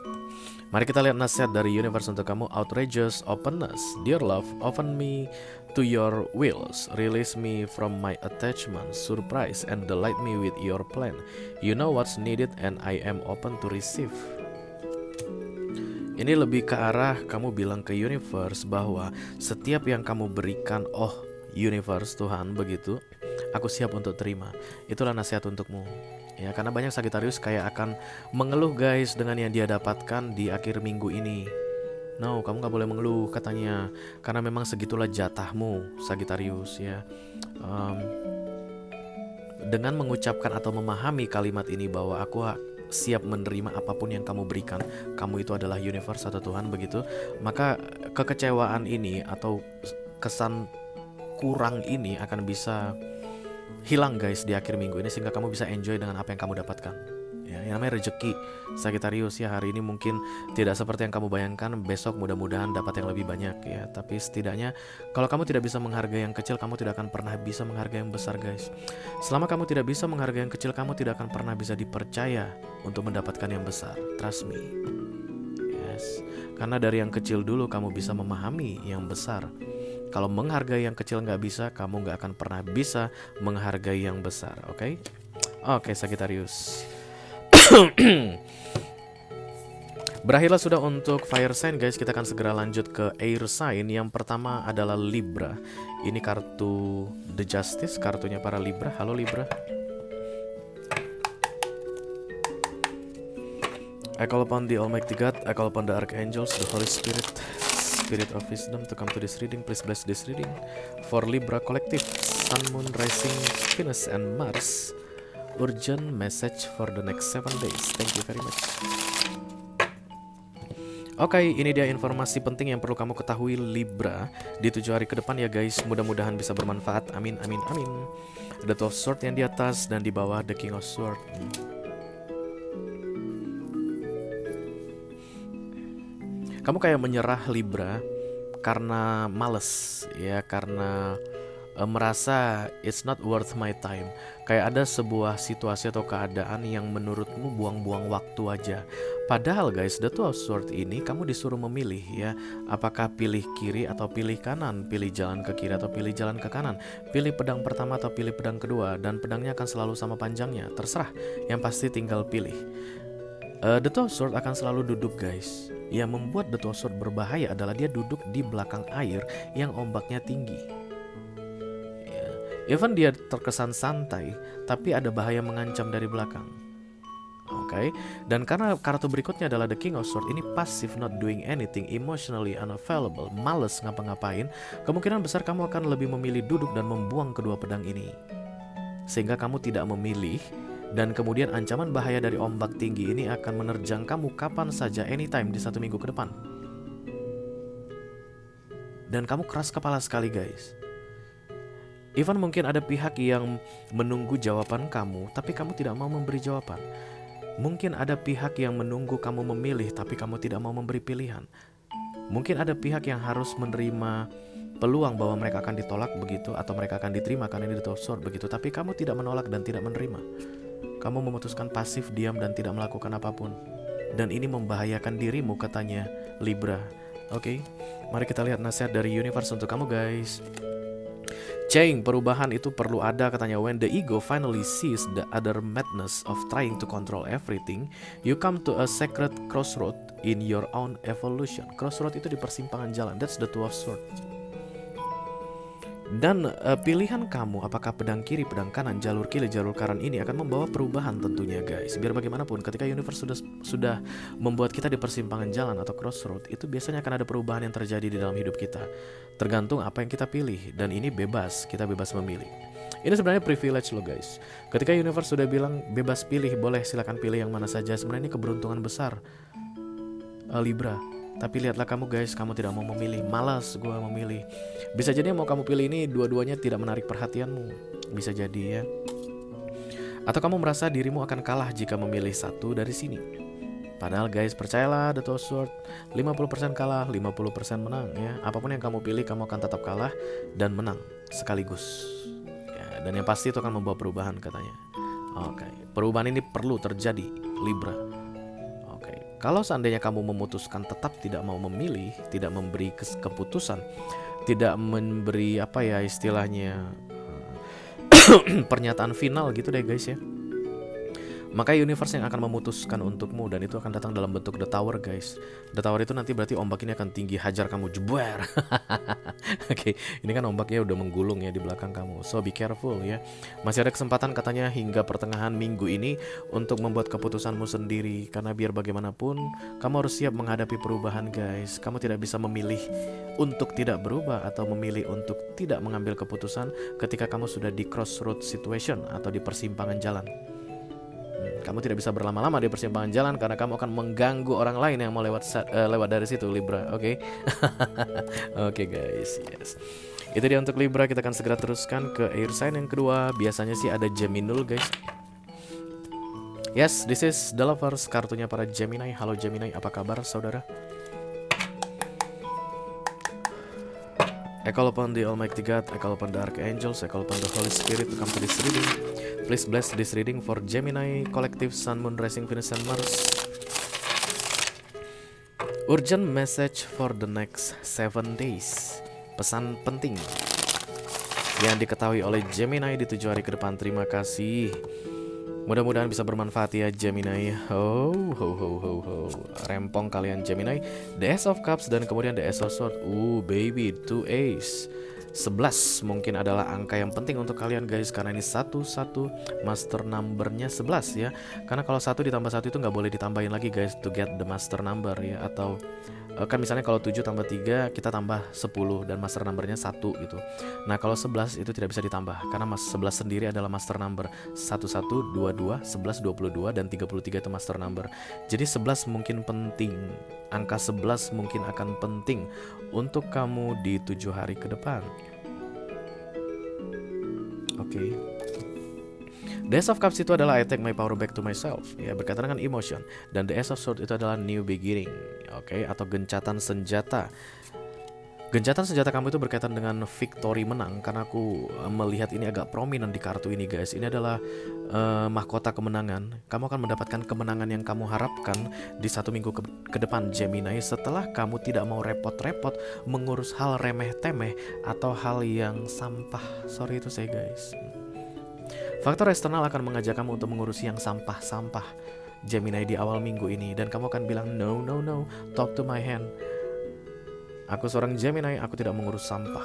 Mari kita lihat nasihat dari universe untuk kamu. Outrageous openness. Dear love, open me to your wills. Release me from my attachment. Surprise and delight me with your plan. You know what's needed and I am open to receive. Ini lebih ke arah kamu bilang ke universe bahwa setiap yang kamu berikan, oh universe, Tuhan, begitu, aku siap untuk terima. Itulah nasihat untukmu. Ya, karena banyak Sagittarius kayak akan mengeluh guys dengan yang dia dapatkan di akhir minggu ini. No, kamu gak boleh mengeluh katanya, karena memang segitulah jatahmu Sagittarius ya. Dengan mengucapkan atau memahami kalimat ini bahwa aku siap menerima apapun yang kamu berikan, kamu itu adalah universe atau Tuhan begitu, maka kekecewaan ini atau kesan kurang ini akan bisa hilang guys di akhir minggu ini, sehingga kamu bisa enjoy dengan apa yang kamu dapatkan. Ya, yang namanya rezeki Sagittarius ya, hari ini mungkin tidak seperti yang kamu bayangkan, besok mudah-mudahan dapat yang lebih banyak ya. Tapi setidaknya kalau kamu tidak bisa menghargai yang kecil, kamu tidak akan pernah bisa menghargai yang besar guys. Selama kamu tidak bisa menghargai yang kecil, kamu tidak akan pernah bisa dipercaya untuk mendapatkan yang besar. Trust me. Yes. Karena dari yang kecil dulu kamu bisa memahami yang besar. Kalau menghargai yang kecil nggak bisa, kamu nggak akan pernah bisa menghargai yang besar, oke? Oke, Sagittarius. Berakhirlah sudah untuk fire sign guys. Kita akan segera lanjut ke air sign. Yang pertama adalah Libra. Ini kartu The Justice, kartunya para Libra. Halo Libra. I call upon the Almighty God, I call upon the Archangels, the Holy Spirit, Spirit of Wisdom to come to this reading. Please bless this reading for Libra Collective, Sun, Moon, Rising, Venus, and Mars. Urgent message for the next 7 days. Thank you very much. Oke, ini dia informasi penting yang perlu kamu ketahui Libra di 7 hari ke depan ya guys. Mudah-mudahan bisa bermanfaat. Amin, amin, amin. The 12 sword yang di atas dan di bawah the King of Sword. Kamu kayak menyerah Libra karena males ya, karena merasa it's not worth my time. Kayak ada sebuah situasi atau keadaan yang menurutmu buang-buang waktu aja. Padahal guys, the 12 sword ini kamu disuruh memilih ya, apakah pilih kiri atau pilih kanan, pilih jalan ke kiri atau pilih jalan ke kanan, pilih pedang pertama atau pilih pedang kedua, dan pedangnya akan selalu sama panjangnya, terserah, yang pasti tinggal pilih. The 12 sword akan selalu duduk guys. Yang membuat the 12 sword berbahaya adalah dia duduk di belakang air yang ombaknya tinggi. Even dia terkesan santai, tapi ada bahaya mengancam dari belakang. Oke, dan karena kartu berikutnya adalah the King of Swords, ini passive, not doing anything, emotionally unavailable, males ngapa-ngapain, kemungkinan besar kamu akan lebih memilih duduk dan membuang kedua pedang ini. Sehingga kamu tidak memilih, dan kemudian ancaman bahaya dari ombak tinggi ini akan menerjang kamu kapan saja, anytime di 1 minggu ke depan. Dan kamu keras kepala sekali guys. Even mungkin ada pihak yang menunggu jawaban kamu, tapi kamu tidak mau memberi jawaban. Mungkin ada pihak yang menunggu kamu memilih, tapi kamu tidak mau memberi pilihan. Mungkin ada pihak yang harus menerima peluang bahwa mereka akan ditolak begitu, atau mereka akan diterima karena ini ditosor begitu, tapi kamu tidak menolak dan tidak menerima. Kamu memutuskan pasif, diam, dan tidak melakukan apapun. Dan ini membahayakan dirimu katanya Libra. Oke, mari kita lihat nasihat dari universe untuk kamu guys. Change, perubahan itu perlu ada katanya. When the ego finally sees the other madness of trying to control everything, you come to a sacred crossroad in your own evolution. Crossroad itu di persimpangan jalan. That's the 12 sword. Dan pilihan kamu, apakah pedang kiri, pedang kanan, jalur kiri, jalur kanan, ini akan membawa perubahan tentunya guys. Biar bagaimanapun ketika universe sudah membuat kita di persimpangan jalan atau crossroad, itu biasanya akan ada perubahan yang terjadi di dalam hidup kita. Tergantung apa yang kita pilih, dan ini bebas, kita bebas memilih. Ini sebenarnya privilege loh guys. Ketika universe sudah bilang bebas pilih, boleh silakan pilih yang mana saja, sebenarnya ini keberuntungan besar Libra. Tapi lihatlah kamu guys, kamu tidak mau memilih. Malas gue memilih. Bisa jadi yang mau kamu pilih ini dua-duanya tidak menarik perhatianmu. Bisa jadi ya. Atau kamu merasa dirimu akan kalah jika memilih satu dari sini. Padahal guys, percayalah the 12 sword, 50% kalah, 50% menang ya. Apapun yang kamu pilih, kamu akan tetap kalah dan menang sekaligus ya. Dan yang pasti itu akan membawa perubahan katanya. Oke, perubahan ini perlu terjadi, Libra. Oke, kalau seandainya kamu memutuskan tetap tidak mau memilih, tidak memberi keputusan, tidak memberi apa ya istilahnya pernyataan final gitu deh guys ya, maka universe yang akan memutuskan untukmu, dan itu akan datang dalam bentuk The Tower guys. The Tower itu nanti berarti ombak ini akan tinggi, hajar kamu, jeber. Oke, ini kan ombaknya udah menggulung ya di belakang kamu. So be careful ya. Masih ada kesempatan katanya hingga pertengahan minggu ini untuk membuat keputusanmu sendiri. Karena biar bagaimanapun kamu harus siap menghadapi perubahan guys. Kamu tidak bisa memilih untuk tidak berubah atau memilih untuk tidak mengambil keputusan ketika kamu sudah di crossroad situation atau di persimpangan jalan. Kamu tidak bisa berlama-lama di persimpangan jalan karena kamu akan mengganggu orang lain yang mau lewat dari situ, Libra. Oke. Oke guys, yes. Itu dia untuk Libra. Kita akan segera teruskan ke air sign yang kedua. Biasanya sih ada Gemini guys. Yes, this is the lovers, kartunya para Gemini. Halo Gemini, apa kabar saudara? I call upon the Almighty God, I call upon the Archangels, I call upon the Holy Spirit to come to this reading. Please bless this reading for Gemini, Collective, Sun, Moon, Rising, Venus, and Mars. Urgent message for the next 7 days. Pesan penting yang diketahui oleh Gemini di 7 hari ke depan. Terima kasih. Mudah-mudahan bisa bermanfaat ya Gemini. Ho ho ho ho ho. Rempong kalian Gemini. The Ace of Cups dan kemudian the Ace of Swords. Baby, 2 ace. 11 mungkin adalah angka yang penting untuk kalian guys, karena ini 1 master numbernya 11 ya. Karena kalau 1 ditambah 1 itu nggak boleh ditambahin lagi guys to get the master number ya. Atau kan misalnya kalau 7 tambah 3 kita tambah 10 dan master numbernya 1 gitu. Nah kalau 11 itu tidak bisa ditambah karena 11 sendiri adalah master number. 11, 22, 11, 22 dan 33 itu master number. Jadi 11 mungkin penting. Angka 11 mungkin akan penting untuk kamu di 7 hari ke depan. Oke. The Ace of Cups itu adalah I take my power back to myself, ya, berkaitan dengan emotion. Dan the Ace of Swords itu adalah new beginning, oke, atau gencatan senjata. Gencatan senjata kamu itu berkaitan dengan victory, menang. Karena aku melihat ini agak prominent di kartu ini guys. Ini adalah mahkota kemenangan. Kamu akan mendapatkan kemenangan yang kamu harapkan di 1 minggu ke depan Gemini, setelah kamu tidak mau repot-repot mengurus hal remeh-temeh atau hal yang sampah. Sorry itu saya guys. Faktor eksternal akan mengajak kamu untuk mengurusi yang sampah-sampah Gemini di awal minggu ini. Dan kamu akan bilang no, talk to my hand. Aku seorang Gemini, aku tidak mengurus sampah.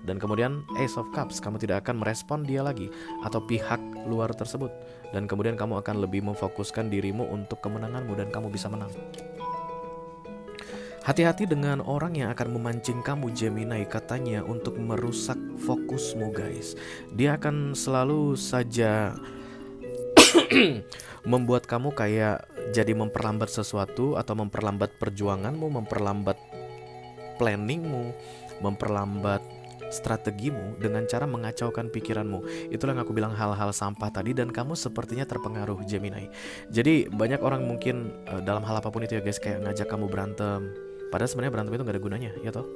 Dan kemudian Ace of Cups, kamu tidak akan merespon dia lagi atau pihak luar tersebut. Dan kemudian kamu akan lebih memfokuskan dirimu untuk kemenanganmu dan kamu bisa menang. Hati-hati dengan orang yang akan memancing kamu Gemini, katanya untuk merusak fokusmu guys. Dia akan selalu saja membuat kamu kayak jadi memperlambat sesuatu atau memperlambat perjuanganmu, memperlambat planningmu, memperlambat strategimu dengan cara mengacaukan pikiranmu. Itulah yang aku bilang hal-hal sampah tadi, dan kamu sepertinya terpengaruh Gemini. Jadi banyak orang mungkin dalam hal apapun itu ya guys, kayak ngajak kamu berantem. Padahal sebenarnya berantem itu gak ada gunanya, ya toh.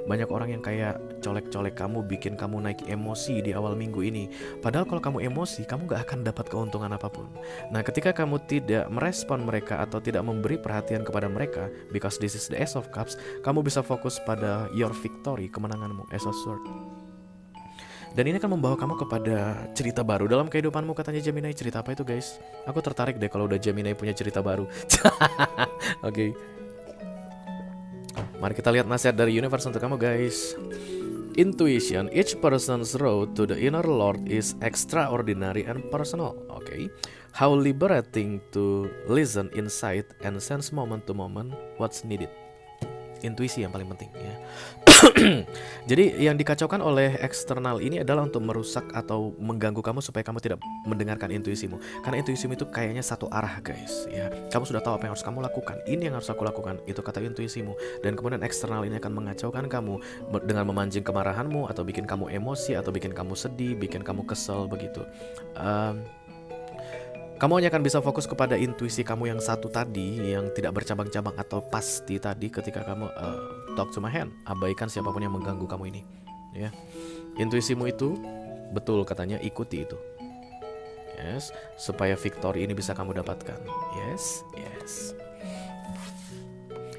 Banyak orang yang kayak colek-colek kamu, bikin kamu naik emosi di awal minggu ini. Padahal kalau kamu emosi, kamu gak akan dapat keuntungan apapun. Nah ketika kamu tidak merespon mereka atau tidak memberi perhatian kepada mereka, because this is the Ace of Cups, kamu bisa fokus pada your victory, kemenanganmu, Ace of Swords. Dan ini akan membawa kamu kepada cerita baru dalam kehidupanmu, katanya Gemini. Cerita apa itu guys? Aku tertarik deh kalau udah Gemini punya cerita baru. Oke. Mari kita lihat nasihat dari universe untuk kamu guys. Intuition, each person's road to the inner Lord is extraordinary and personal. Okay. How liberating to listen inside and sense moment to moment what's needed. Intuisi yang paling penting ya. Jadi yang dikacaukan oleh eksternal ini adalah untuk merusak atau mengganggu kamu supaya kamu tidak mendengarkan intuisimu. Karena intuisimu itu kayaknya satu arah guys ya. Kamu sudah tahu apa yang harus kamu lakukan. Ini yang harus aku lakukan, itu kata intuisimu. Dan kemudian eksternal ini akan mengacaukan kamu dengan memancing kemarahanmu, atau bikin kamu emosi, atau bikin kamu sedih, bikin kamu kesel begitu. Kamu hanya akan bisa fokus kepada intuisi kamu yang satu tadi, yang tidak bercabang-cabang atau pasti tadi ketika kamu talk to my hand. Abaikan siapapun yang mengganggu kamu ini ya. Intuisimu itu betul katanya, ikuti itu Yes, supaya victory ini bisa kamu dapatkan. Yes.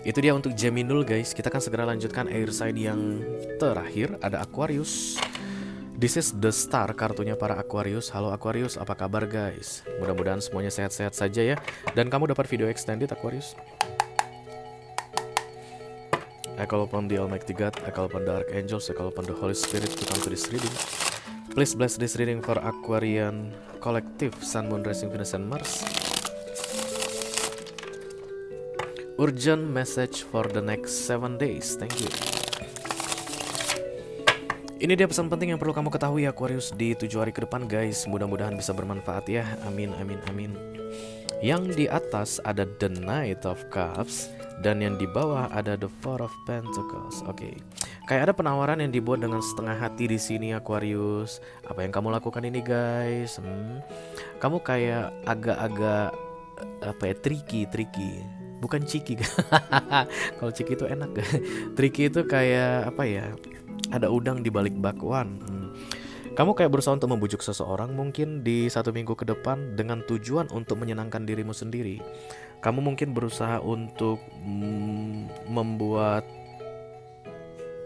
Itu dia untuk Geminul guys. Kita akan segera lanjutkan air sign yang terakhir. Ada Aquarius. This is the star kartunya para Aquarius. Halo Aquarius, apa kabar guys? Mudah-mudahan semuanya sehat-sehat saja ya. Dan kamu dapat video extended Aquarius. I call upon the Almighty God, I call upon the Archangels, I call upon the Holy Spirit to come to this reading. Please bless this reading for Aquarian Collective, Sun, Moon, Rising, Venus, and Mars. Urgent message for the next 7 days. Thank you. Ini dia pesan penting yang perlu kamu ketahui Aquarius di 7 hari ke depan guys. Mudah-mudahan bisa bermanfaat ya. Amin. Yang di atas ada the Knight of Cups dan yang di bawah ada the Four of Pentacles. Oke. Kayak ada penawaran yang dibuat dengan setengah hati di sini Aquarius. Apa yang kamu lakukan ini guys? Kamu kayak agak-agak tricky. Bukan ciki. Kalau ciki itu enak. Tricky itu kayak apa ya? Ada udang di balik bakwan. Kamu kayak berusaha untuk membujuk seseorang mungkin di 1 minggu ke depan dengan tujuan untuk menyenangkan dirimu sendiri. Kamu mungkin berusaha untuk membuat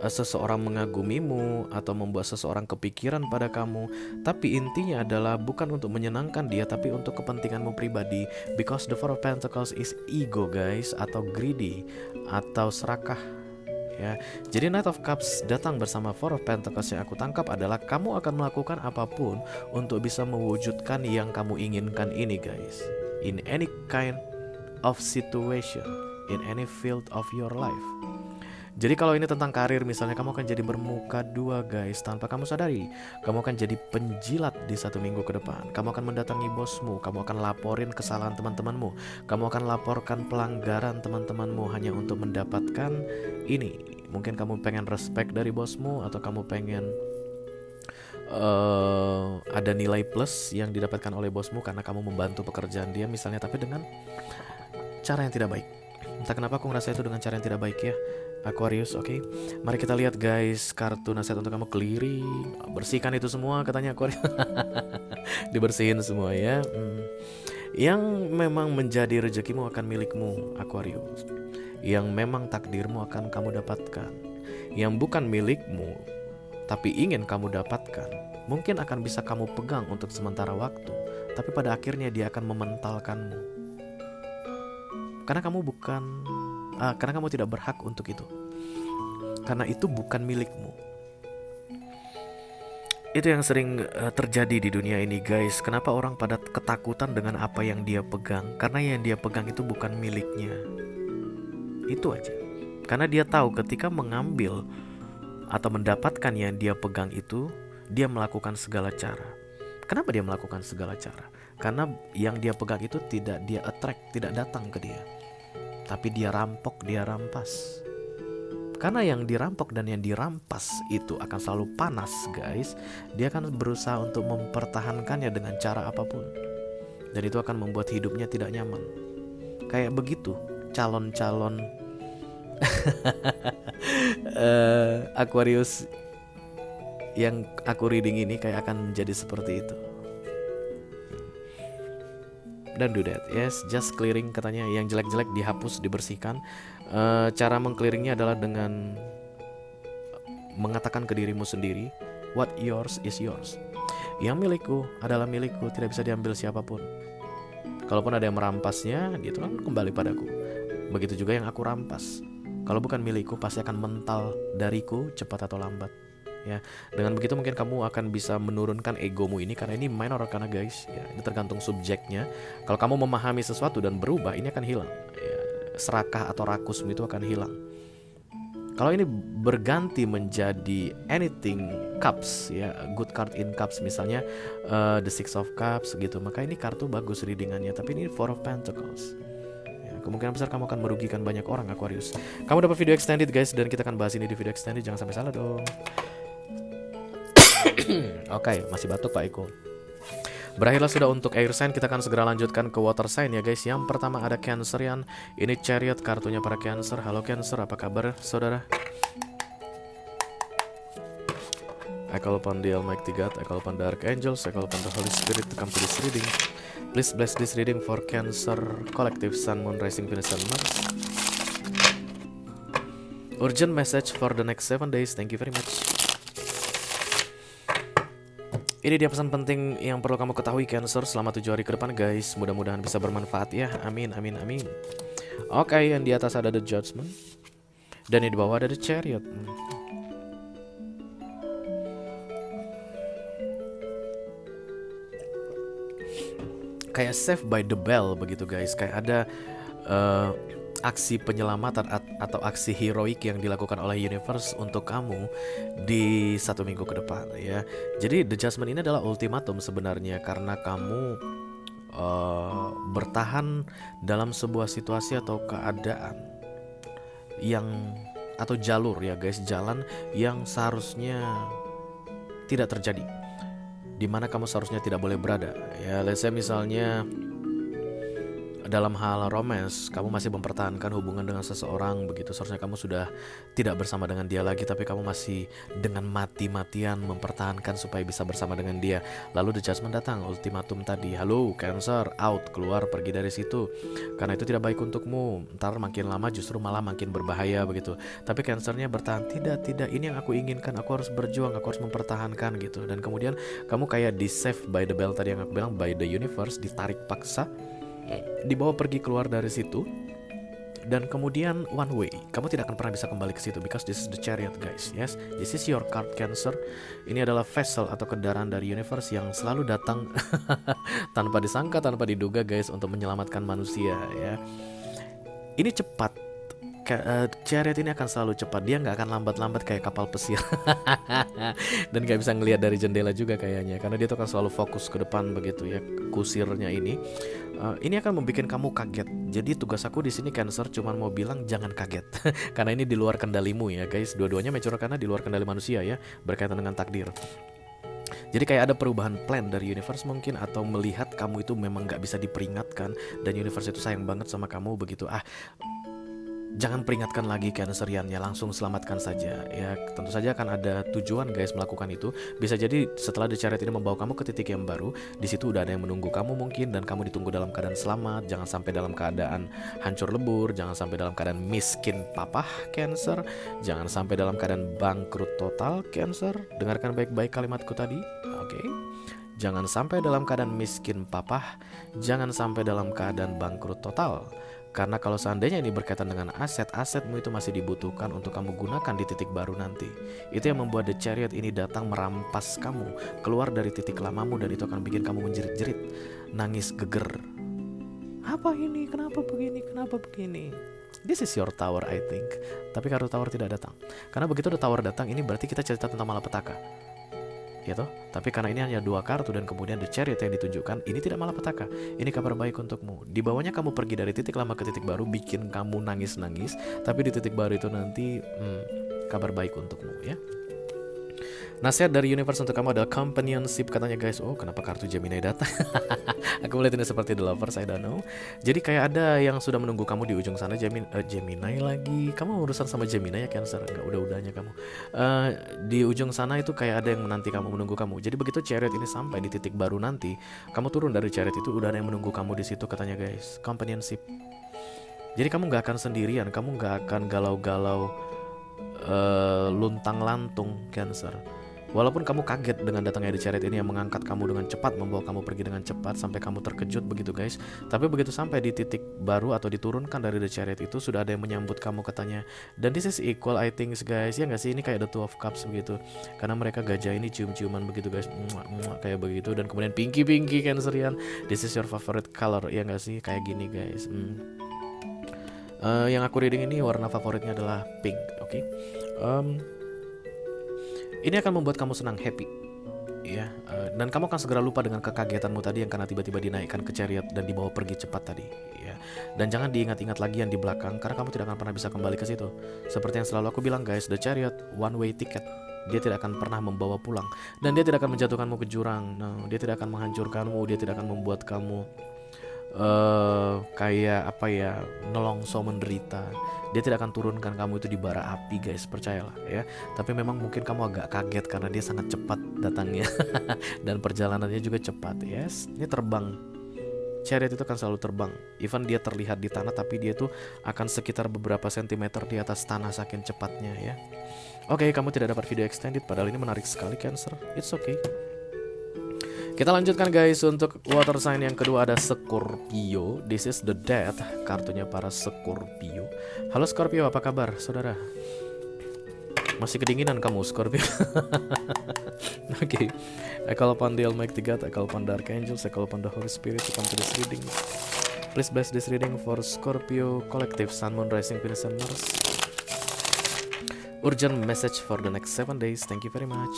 seseorang mengagumimu atau membuat seseorang kepikiran pada kamu. Tapi intinya adalah bukan untuk menyenangkan dia, tapi untuk kepentinganmu pribadi. Because the Four of Pentacles is ego guys, atau greedy, atau serakah ya. Jadi Knight of Cups datang bersama Four of Pentacles. Yang aku tangkap adalah kamu akan melakukan apapun untuk bisa mewujudkan yang kamu inginkan ini guys. In any kind of situation, in any field of your life. Jadi kalau ini tentang karir misalnya, kamu akan jadi bermuka dua guys. Tanpa kamu sadari, kamu akan jadi penjilat di 1 minggu ke depan. Kamu akan mendatangi bosmu, kamu akan laporin kesalahan teman-temanmu, kamu akan laporkan pelanggaran teman-temanmu hanya untuk mendapatkan ini. Mungkin kamu pengen respect dari bosmu, atau kamu pengen ada nilai plus yang didapatkan oleh bosmu karena kamu membantu pekerjaan dia misalnya, tapi dengan cara yang tidak baik. Entah kenapa aku ngerasa itu dengan cara yang tidak baik ya Aquarius. Oke. Mari kita lihat guys, kartu nasihat untuk kamu clearing. Bersihkan itu semua katanya Aquarius. Dibersihin semua ya. Yang memang menjadi rezekimu akan milikmu Aquarius. Yang memang takdirmu akan kamu dapatkan. Yang bukan milikmu tapi ingin kamu dapatkan, mungkin akan bisa kamu pegang untuk sementara waktu, tapi pada akhirnya dia akan mementalkanmu. Karena kamu tidak berhak untuk itu. Karena itu bukan milikmu. Itu yang sering terjadi di dunia ini guys. Kenapa orang pada ketakutan dengan apa yang dia pegang? Karena yang dia pegang itu bukan miliknya. Itu aja. Karena dia tahu ketika mengambil atau mendapatkan yang dia pegang itu, dia melakukan segala cara. Kenapa dia melakukan segala cara? Karena yang dia pegang itu tidak dia attract, tidak datang ke dia, tapi dia rampok, dia rampas. Karena yang dirampok dan yang dirampas itu akan selalu panas guys. Dia akan berusaha untuk mempertahankannya dengan cara apapun, dan itu akan membuat hidupnya tidak nyaman. Kayak begitu calon-calon Aquarius yang aku reading ini kayak akan menjadi seperti itu. Don't do that. Yes, just clearing katanya. Yang jelek-jelek dihapus, dibersihkan. Cara mengclearingnya adalah dengan mengatakan ke dirimu sendiri, what yours is yours. Yang milikku adalah milikku, tidak bisa diambil siapapun. Kalaupun ada yang merampasnya, itu kan kembali padaku. Begitu juga yang aku rampas. Kalau bukan milikku, pasti akan mental dariku cepat atau lambat. Ya, dengan begitu mungkin kamu akan bisa menurunkan egomu ini, karena ini minor arcana guys. Ya, ini tergantung subjeknya. Kalau kamu memahami sesuatu dan berubah, ini akan hilang. Ya, serakah atau rakusmu itu akan hilang. Kalau ini berganti menjadi anything cups, ya, good card in cups misalnya, the Six of Cups gitu, maka ini kartu bagus readingannya. Tapi ini Four of Pentacles. Kemungkinan besar kamu akan merugikan banyak orang Aquarius. Kamu dapat video extended guys, dan kita akan bahas ini di video extended. Jangan sampai salah dong. Oke, masih batuk Pak Eko. Berakhirlah sudah untuk air sign. Kita akan segera lanjutkan ke water sign ya guys. Yang pertama ada Cancerian. Ini Chariot, kartunya para Cancer. Halo Cancer, apa kabar saudara? I call upon the Almighty God, I call upon the Archangels, I call upon the Holy Spirit to come to this reading. Please bless this reading for Cancer Collective, Sun, Moon, Rising, Venus, and Mars. Urgent message for the next 7 days. Thank you very much. Ini dia pesan penting yang perlu kamu ketahui Cancer selama 7 hari ke depan guys. Mudah-mudahan bisa bermanfaat ya. Amin, amin, amin. Oke, yang di atas ada The Judgment. Dan yang di bawah ada The Chariot. Kayak Saved by the Bell begitu guys. Kayak ada aksi penyelamatan atau aksi heroik yang dilakukan oleh universe untuk kamu di 1 minggu ke depan ya. Jadi The Judgment ini adalah ultimatum sebenarnya, karena kamu bertahan dalam sebuah situasi atau keadaan yang atau jalur ya guys, jalan yang seharusnya tidak terjadi, dimana kamu seharusnya tidak boleh berada ya. Let's say misalnya dalam hal romance, kamu masih mempertahankan hubungan dengan seseorang begitu, seharusnya kamu sudah tidak bersama dengan dia lagi, tapi kamu masih dengan mati-matian mempertahankan supaya bisa bersama dengan dia. Lalu The Judgment datang, ultimatum tadi, halo Cancer, out, keluar, pergi dari situ, karena itu tidak baik untukmu, ntar makin lama justru malah makin berbahaya begitu. Tapi Cancernya bertahan, tidak, ini yang aku inginkan, aku harus berjuang, aku harus mempertahankan gitu. Dan kemudian kamu kayak di saved by the bell tadi yang aku bilang, by the universe, ditarik paksa, dibawa pergi keluar dari situ, dan kemudian one way, kamu tidak akan pernah bisa kembali ke situ, because this is the Chariot guys. Yes, this is your card Cancer. Ini adalah vessel atau kendaraan dari universe yang selalu datang tanpa disangka, tanpa diduga guys, untuk menyelamatkan manusia ya. Ini cepat. Chariot ini akan selalu cepat, dia nggak akan lambat-lambat kayak kapal pesir. Dan nggak bisa ngelihat dari jendela juga kayaknya, karena dia tuh akan selalu fokus ke depan begitu ya. Kusirnya ini akan membuat kamu kaget. Jadi tugas aku di sini Cancer cuman mau bilang jangan kaget. Karena ini di luar kendalimu ya guys. Dua-duanya mature karena di luar kendali manusia ya, berkaitan dengan takdir. Jadi kayak ada perubahan plan dari universe mungkin, atau melihat kamu itu memang nggak bisa diperingatkan, dan universe itu sayang banget sama kamu begitu. Jangan peringatkan lagi Canceriannya, langsung selamatkan saja ya. Tentu saja akan ada tujuan guys melakukan itu. Bisa jadi setelah The Chariot ini membawa kamu ke titik yang baru, di situ udah ada yang menunggu kamu mungkin, dan kamu ditunggu dalam keadaan selamat. Jangan sampai dalam keadaan hancur lebur, jangan sampai dalam keadaan miskin papah Cancer, jangan sampai dalam keadaan bangkrut total Cancer. Dengarkan baik-baik kalimatku tadi, oke? Jangan sampai dalam keadaan miskin papah, jangan sampai dalam keadaan bangkrut total. Karena kalau seandainya ini berkaitan dengan aset-asetmu itu masih dibutuhkan untuk kamu gunakan di titik baru nanti. Itu yang membuat The Chariot ini datang merampas kamu keluar dari titik lamamu, dan itu akan bikin kamu menjerit-jerit, nangis geger. Apa ini? Kenapa begini? Kenapa begini? This is your tower I think. Tapi kartu tower tidak datang. Karena begitu ada tower datang, ini berarti kita cerita tentang malapetaka. Ya toh? Tapi karena ini hanya 2 kartu dan kemudian The Chariot yang ditunjukkan, ini tidak malapetaka. Ini kabar baik untukmu. Di bawahnya kamu pergi dari titik lama ke titik baru, bikin kamu nangis-nangis, tapi di titik baru itu nanti kabar baik untukmu ya. Nasihat dari universe untuk kamu adalah companionship katanya guys. Oh, kenapa kartu Gemini datang? Aku melihat ini seperti the lovers, I don't know. Jadi kayak ada yang sudah menunggu kamu di ujung sana. Gemini lagi. Kamu urusan sama Gemini ya Cancer? Enggak, udah-udahnya kamu. Di ujung sana itu kayak ada yang menanti kamu, menunggu kamu. Jadi begitu Chariot ini sampai di titik baru nanti, kamu turun dari Chariot itu, udah ada yang menunggu kamu di situ katanya guys. Companionship. Jadi kamu nggak akan sendirian, kamu nggak akan galau-galau luntang lantung Cancer. Walaupun kamu kaget dengan datangnya The Chariot ini yang mengangkat kamu dengan cepat, membawa kamu pergi dengan cepat sampai kamu terkejut begitu guys. Tapi begitu sampai di titik baru atau diturunkan dari The Chariot itu, sudah ada yang menyambut kamu katanya. Dan this is equal I think guys. Ya nggak sih, ini kayak the Two of Cups begitu. Karena mereka gajah ini cium-ciuman begitu guys, kayak begitu. Dan kemudian pinky Cancerian, this is your favorite color. Ya nggak sih, kayak gini guys. Yang aku reading ini warna favoritnya adalah pink. Oke. Ini akan membuat kamu senang, happy ya, dan kamu akan segera lupa dengan kekagetanmu tadi yang karena tiba-tiba dinaikkan ke Chariot dan dibawa pergi cepat tadi ya. Dan jangan diingat-ingat lagi yang di belakang, karena kamu tidak akan pernah bisa kembali ke situ. Seperti yang selalu aku bilang guys, The Chariot one way ticket. Dia tidak akan pernah membawa pulang, dan dia tidak akan menjatuhkanmu ke jurang. No, dia tidak akan menghancurkanmu, dia tidak akan membuat kamu kayak apa ya, nelongso menderita. Dia tidak akan turunkan kamu itu di bara api guys, percayalah ya. Tapi memang mungkin kamu agak kaget karena dia sangat cepat datangnya dan perjalanannya juga cepat. Yes, ini terbang. Chariot itu akan selalu terbang. Even dia terlihat di tanah, tapi dia tuh akan sekitar beberapa sentimeter di atas tanah saking cepatnya ya. Oke, kamu tidak dapat video extended, padahal ini menarik sekali Cancer. It's okay. Kita lanjutkan guys, untuk water sign yang kedua ada Scorpio. This is the death, kartunya para Scorpio. Halo Scorpio, apa kabar saudara? Masih kedinginan kamu Scorpio? Oke. I call upon the Almighty God, I call upon the Archangels, I call upon the Holy Spirit to come to this reading. Please bless this reading for Scorpio Collective, Sun, Moon, Rising, Venus, and Mars. Urgent message for the next 7 days. Thank you very much.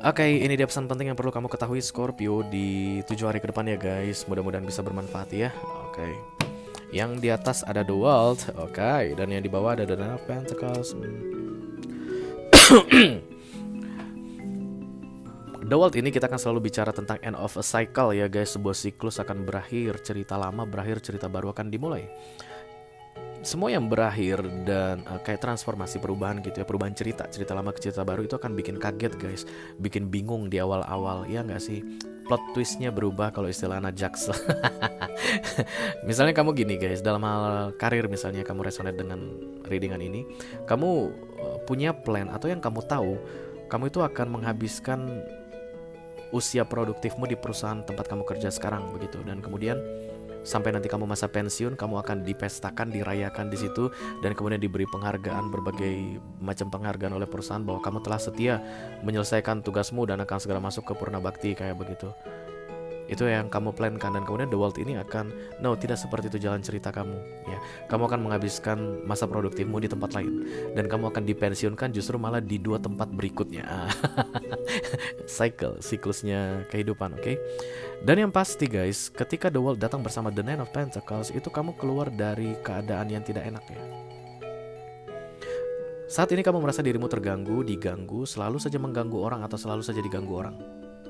Oke, ini dia pesan penting yang perlu kamu ketahui Scorpio di 7 hari ke depan ya guys. Mudah-mudahan bisa bermanfaat ya. Oke. Yang di atas ada The World, oke, dan yang di bawah ada The Nine of Pentacles. The World ini kita akan selalu bicara tentang end of a cycle ya guys. Sebuah siklus akan berakhir, cerita lama berakhir, cerita baru akan dimulai. Semua yang berakhir dan kayak transformasi, perubahan gitu ya, perubahan cerita lama ke cerita baru itu akan bikin kaget guys, bikin bingung di awal-awal, ya nggak sih? Plot twistnya berubah kalau istilah anak Jaksel. Misalnya kamu gini guys, dalam hal karir misalnya kamu resonate dengan readingan ini, kamu punya plan atau yang kamu tahu, kamu itu akan menghabiskan usia produktifmu di perusahaan tempat kamu kerja sekarang begitu, dan kemudian sampai nanti kamu masa pensiun, kamu akan dipestakan, dirayakan di situ, dan kemudian diberi penghargaan, berbagai macam penghargaan oleh perusahaan bahwa kamu telah setia menyelesaikan tugasmu dan akan segera masuk ke purna bakti kayak begitu. Itu yang kamu plankan, dan kemudian The World ini akan, no, tidak seperti itu jalan cerita kamu ya. Kamu akan menghabiskan masa produktifmu di tempat lain, dan kamu akan dipensiunkan justru malah di 2 tempat berikutnya. Siklusnya kehidupan, oke? Dan yang pasti guys, ketika The World datang bersama The Nine of Pentacles, itu kamu keluar dari keadaan yang tidak enak ya. Saat ini kamu merasa dirimu terganggu, diganggu, selalu saja mengganggu orang atau selalu saja diganggu orang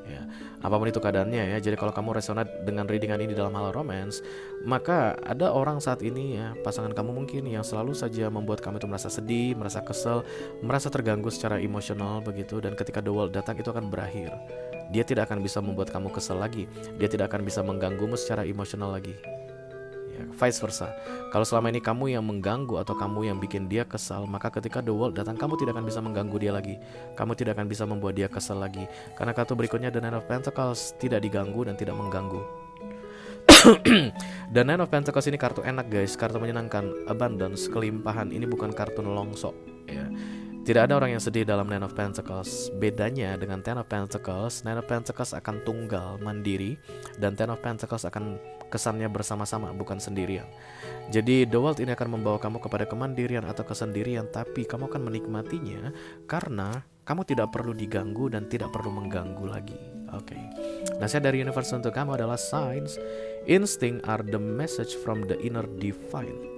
ya, apapun itu keadaannya ya. Jadi kalau kamu resonate dengan readingan ini dalam hal romance, maka ada orang saat ini ya, pasangan kamu mungkin, yang selalu saja membuat kamu itu merasa sedih, merasa kesel, merasa terganggu secara emosional begitu. Dan ketika The World datang, itu akan berakhir. Dia tidak akan bisa membuat kamu kesel lagi, dia tidak akan bisa mengganggumu secara emosional lagi ya, vice versa. Kalau selama ini kamu yang mengganggu atau kamu yang bikin dia kesal, maka ketika The World datang, kamu tidak akan bisa mengganggu dia lagi, kamu tidak akan bisa membuat dia kesal lagi, karena kartu berikutnya The Nine of Pentacles tidak diganggu dan tidak mengganggu. Dan Nine of Pentacles ini kartu enak guys, kartu menyenangkan, abundance, kelimpahan. Ini bukan kartu nelongso ya. Tidak ada orang yang sedih dalam Nine of Pentacles. Bedanya dengan Ten of Pentacles, Nine of Pentacles akan tunggal, mandiri, dan Ten of Pentacles akan kesannya bersama-sama, bukan sendirian. Jadi The World ini akan membawa kamu kepada kemandirian atau kesendirian, tapi kamu akan menikmatinya karena kamu tidak perlu diganggu dan tidak perlu mengganggu lagi. Oke. Nasihat dari universe untuk kamu adalah signs, instinct are the message from the inner divine.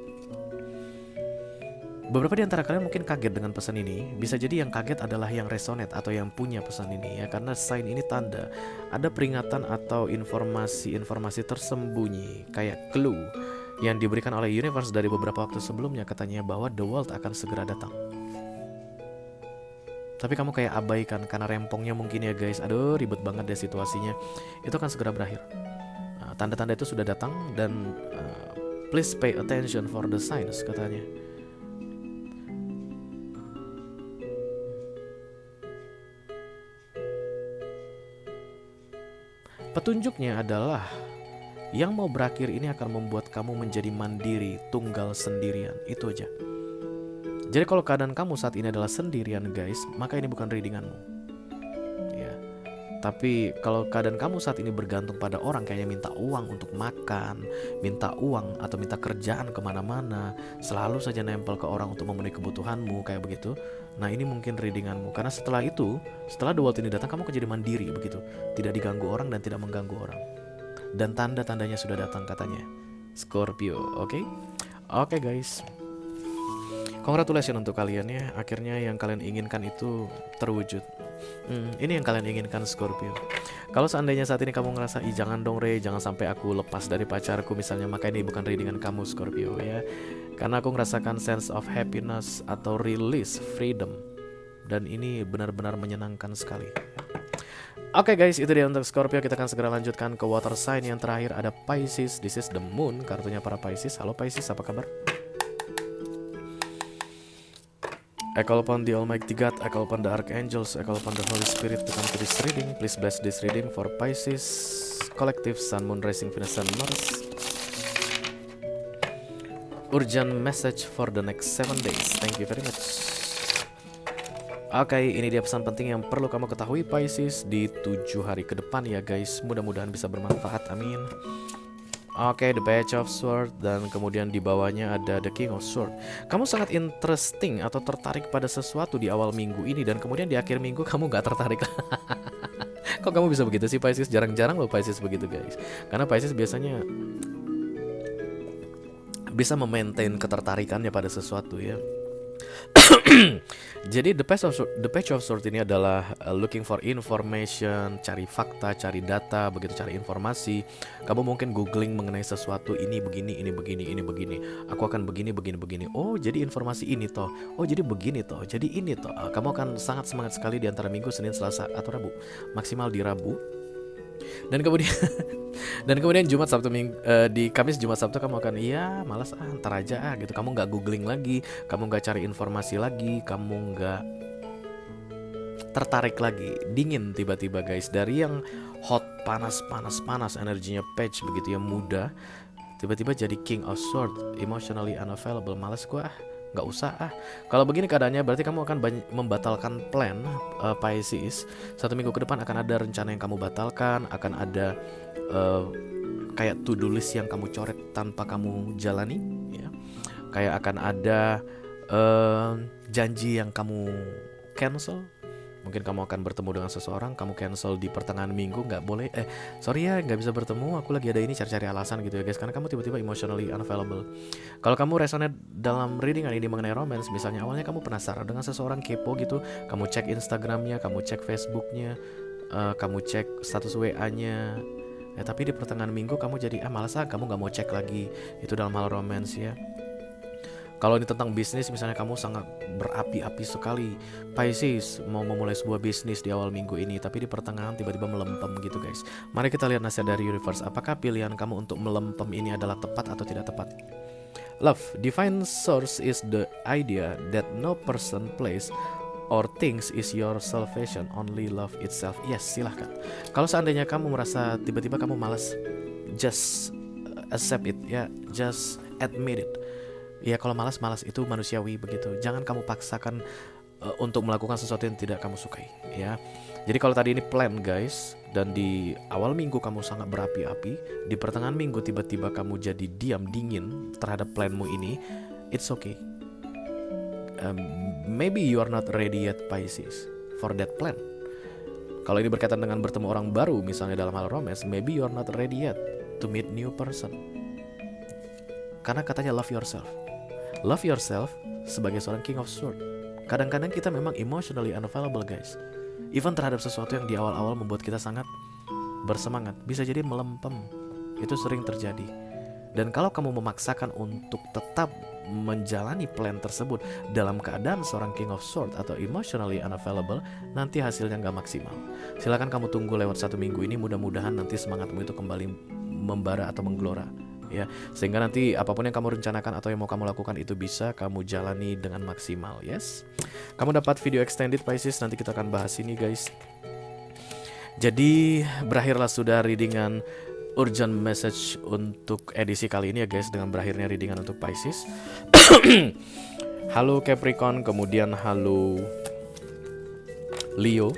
Beberapa di antara kalian mungkin kaget dengan pesan ini. Bisa jadi yang kaget adalah yang resonate atau yang punya pesan ini ya, karena sign ini tanda ada peringatan atau informasi tersembunyi, kayak clue yang diberikan oleh universe dari beberapa waktu sebelumnya, katanya bahwa The World akan segera datang. Tapi kamu kayak abaikan karena rempongnya mungkin ya guys. Aduh, ribet banget deh situasinya. Itu akan segera berakhir. Tanda-tanda itu sudah datang, dan please pay attention for the signs, katanya. Petunjuknya adalah yang mau berakhir ini akan membuat kamu menjadi mandiri, tunggal, sendirian. Itu aja. Jadi kalau keadaan kamu saat ini adalah sendirian guys, maka ini bukan readinganmu ya. Tapi kalau keadaan kamu saat ini bergantung pada orang, kayaknya minta uang untuk makan, minta uang atau minta kerjaan kemana-mana, selalu saja nempel ke orang untuk memenuhi kebutuhanmu kayak begitu, nah ini mungkin readinganmu. Karena setelah itu, setelah The World ini datang, kamu akan jadi mandiri begitu, tidak diganggu orang dan tidak mengganggu orang. Dan tanda-tandanya sudah datang katanya Scorpio. Oke guys, congratulations untuk kalian ya. Akhirnya yang kalian inginkan itu terwujud. Ini yang kalian inginkan Scorpio. Kalau seandainya saat ini kamu ngerasa, ih jangan dong Re, jangan sampai aku lepas dari pacarku misalnya, maka ini bukan readingan kamu Scorpio ya. Karena aku ngerasakan sense of happiness atau release, freedom. Dan ini benar-benar menyenangkan sekali. Oke guys, itu dia untuk Scorpio. Kita akan segera lanjutkan ke water sign yang terakhir, ada Pisces. This is the moon, kartunya para Pisces. Halo Pisces, apa kabar? I call upon the Almighty God, I call upon the Archangels, I call upon the Holy Spirit to come to this reading. Please bless this reading for Pisces, Collective, Sun, Moon, Rising, Venus, and Mars. Urgent message for the next 7 days. Thank you very much. Oke, ini dia pesan penting yang perlu kamu ketahui Pisces di 7 hari ke depan ya guys. Mudah-mudahan bisa bermanfaat, amin. Oke, the Page of Sword, dan kemudian di bawahnya ada the King of Sword. Kamu sangat interesting atau tertarik pada sesuatu di awal minggu ini, dan kemudian di akhir minggu kamu gak tertarik. Kok kamu bisa begitu sih Pisces? Jarang-jarang loh Pisces begitu guys. Karena Pisces biasanya bisa memaintain ketertarikannya pada sesuatu ya. Jadi the Page of Sword ini adalah looking for information, cari fakta, cari data, begitu cari informasi. Kamu mungkin googling mengenai sesuatu, ini begini, ini begini, ini begini. Aku akan begini, begini, begini. Oh, jadi informasi ini toh. Oh, jadi begini toh. Jadi ini toh. Kamu akan sangat semangat sekali di antara Minggu, Senin, Selasa atau Rabu. Maksimal di Rabu. Dan kemudian Jumat, Sabtu, di Kamis, Jumat, Sabtu kamu akan malas ntar aja gitu. Kamu nggak googling lagi, kamu nggak cari informasi lagi, kamu nggak tertarik lagi, dingin tiba-tiba guys. Dari yang hot, panas energinya Page begitu ya, muda, tiba-tiba jadi King of Sword, emotionally unavailable. Malas gua nggak usah. Kalau begini keadaannya berarti kamu akan membatalkan plan Pisces. 1 minggu ke depan akan ada rencana yang kamu batalkan, akan ada kayak to-do list yang kamu coret tanpa kamu jalani ya. Kayak akan ada janji yang kamu cancel. Mungkin kamu akan bertemu dengan seseorang, kamu cancel di pertengahan minggu, nggak boleh, sorry ya nggak bisa bertemu, aku lagi ada ini, cari-cari alasan gitu ya guys. Karena kamu tiba-tiba emotionally unavailable. Kalau kamu resonate dalam readingan ini mengenai romance, misalnya awalnya kamu penasaran dengan seseorang, kepo gitu, kamu cek Instagramnya, kamu cek Facebooknya, kamu cek status WA-nya, tapi di pertengahan minggu kamu jadi malas, kamu nggak mau cek lagi. Itu dalam hal romance ya. Kalau ini tentang bisnis, misalnya kamu sangat berapi-api sekali Pisces, mau memulai sebuah bisnis di awal minggu ini, tapi di pertengahan tiba-tiba melempem gitu guys. Mari kita lihat nasihat dari universe. Apakah pilihan kamu untuk melempem ini adalah tepat atau tidak tepat? Love, divine source is the idea that no person, place, or things is your salvation, only love itself. Yes, silahkan. Kalau seandainya kamu merasa tiba-tiba kamu malas, just accept it ya, just admit it. Ya kalau malas itu manusiawi begitu. Jangan kamu paksakan untuk melakukan sesuatu yang tidak kamu sukai ya. Jadi kalau tadi ini plan guys, dan di awal minggu kamu sangat berapi-api, di pertengahan minggu tiba-tiba kamu jadi diam dingin terhadap planmu ini, it's okay. Maybe you are not ready yet Pisces for that plan. Kalau ini berkaitan dengan bertemu orang baru misalnya dalam hal romance, maybe you are not ready yet to meet new person. Karena katanya love yourself. Love yourself sebagai seorang King of Sword. Kadang-kadang kita memang emotionally unavailable guys. Even terhadap sesuatu yang di awal-awal membuat kita sangat bersemangat, bisa jadi melempem. Itu sering terjadi. Dan kalau kamu memaksakan untuk tetap menjalani plan tersebut dalam keadaan seorang King of Sword atau emotionally unavailable, nanti hasilnya gak maksimal. Silakan kamu tunggu lewat 1 minggu ini, mudah-mudahan nanti semangatmu itu kembali membara atau menggelora ya, sehingga nanti apapun yang kamu rencanakan atau yang mau kamu lakukan itu bisa kamu jalani dengan maksimal. Yes, kamu dapat video extended Pisces, nanti kita akan bahas ini guys. Jadi berakhirlah sudah readingan urgent message untuk edisi kali ini ya guys, dengan berakhirnya readingan untuk Pisces. Halo Capricorn, kemudian halo Leo,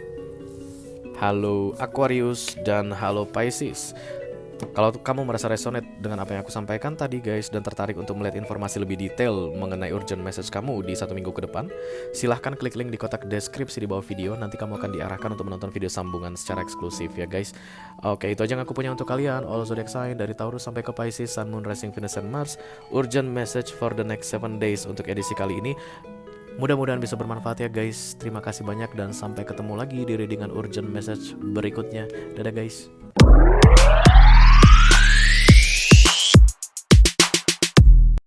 halo Aquarius, dan halo Pisces. Kalau kamu merasa resonate dengan apa yang aku sampaikan tadi guys, dan tertarik untuk melihat informasi lebih detail mengenai urgent message kamu di 1 minggu ke depan, silahkan klik link di kotak deskripsi di bawah video. Nanti kamu akan diarahkan untuk menonton video sambungan secara eksklusif ya guys. Oke, itu aja yang aku punya untuk kalian. All zodiac sign dari Taurus sampai ke Pisces, Sun, Moon, Rising, Venus, and Mars. Urgent message for the next 7 days untuk edisi kali ini. Mudah-mudahan bisa bermanfaat ya guys. Terima kasih banyak dan sampai ketemu lagi di readingan urgent message berikutnya. Dadah guys.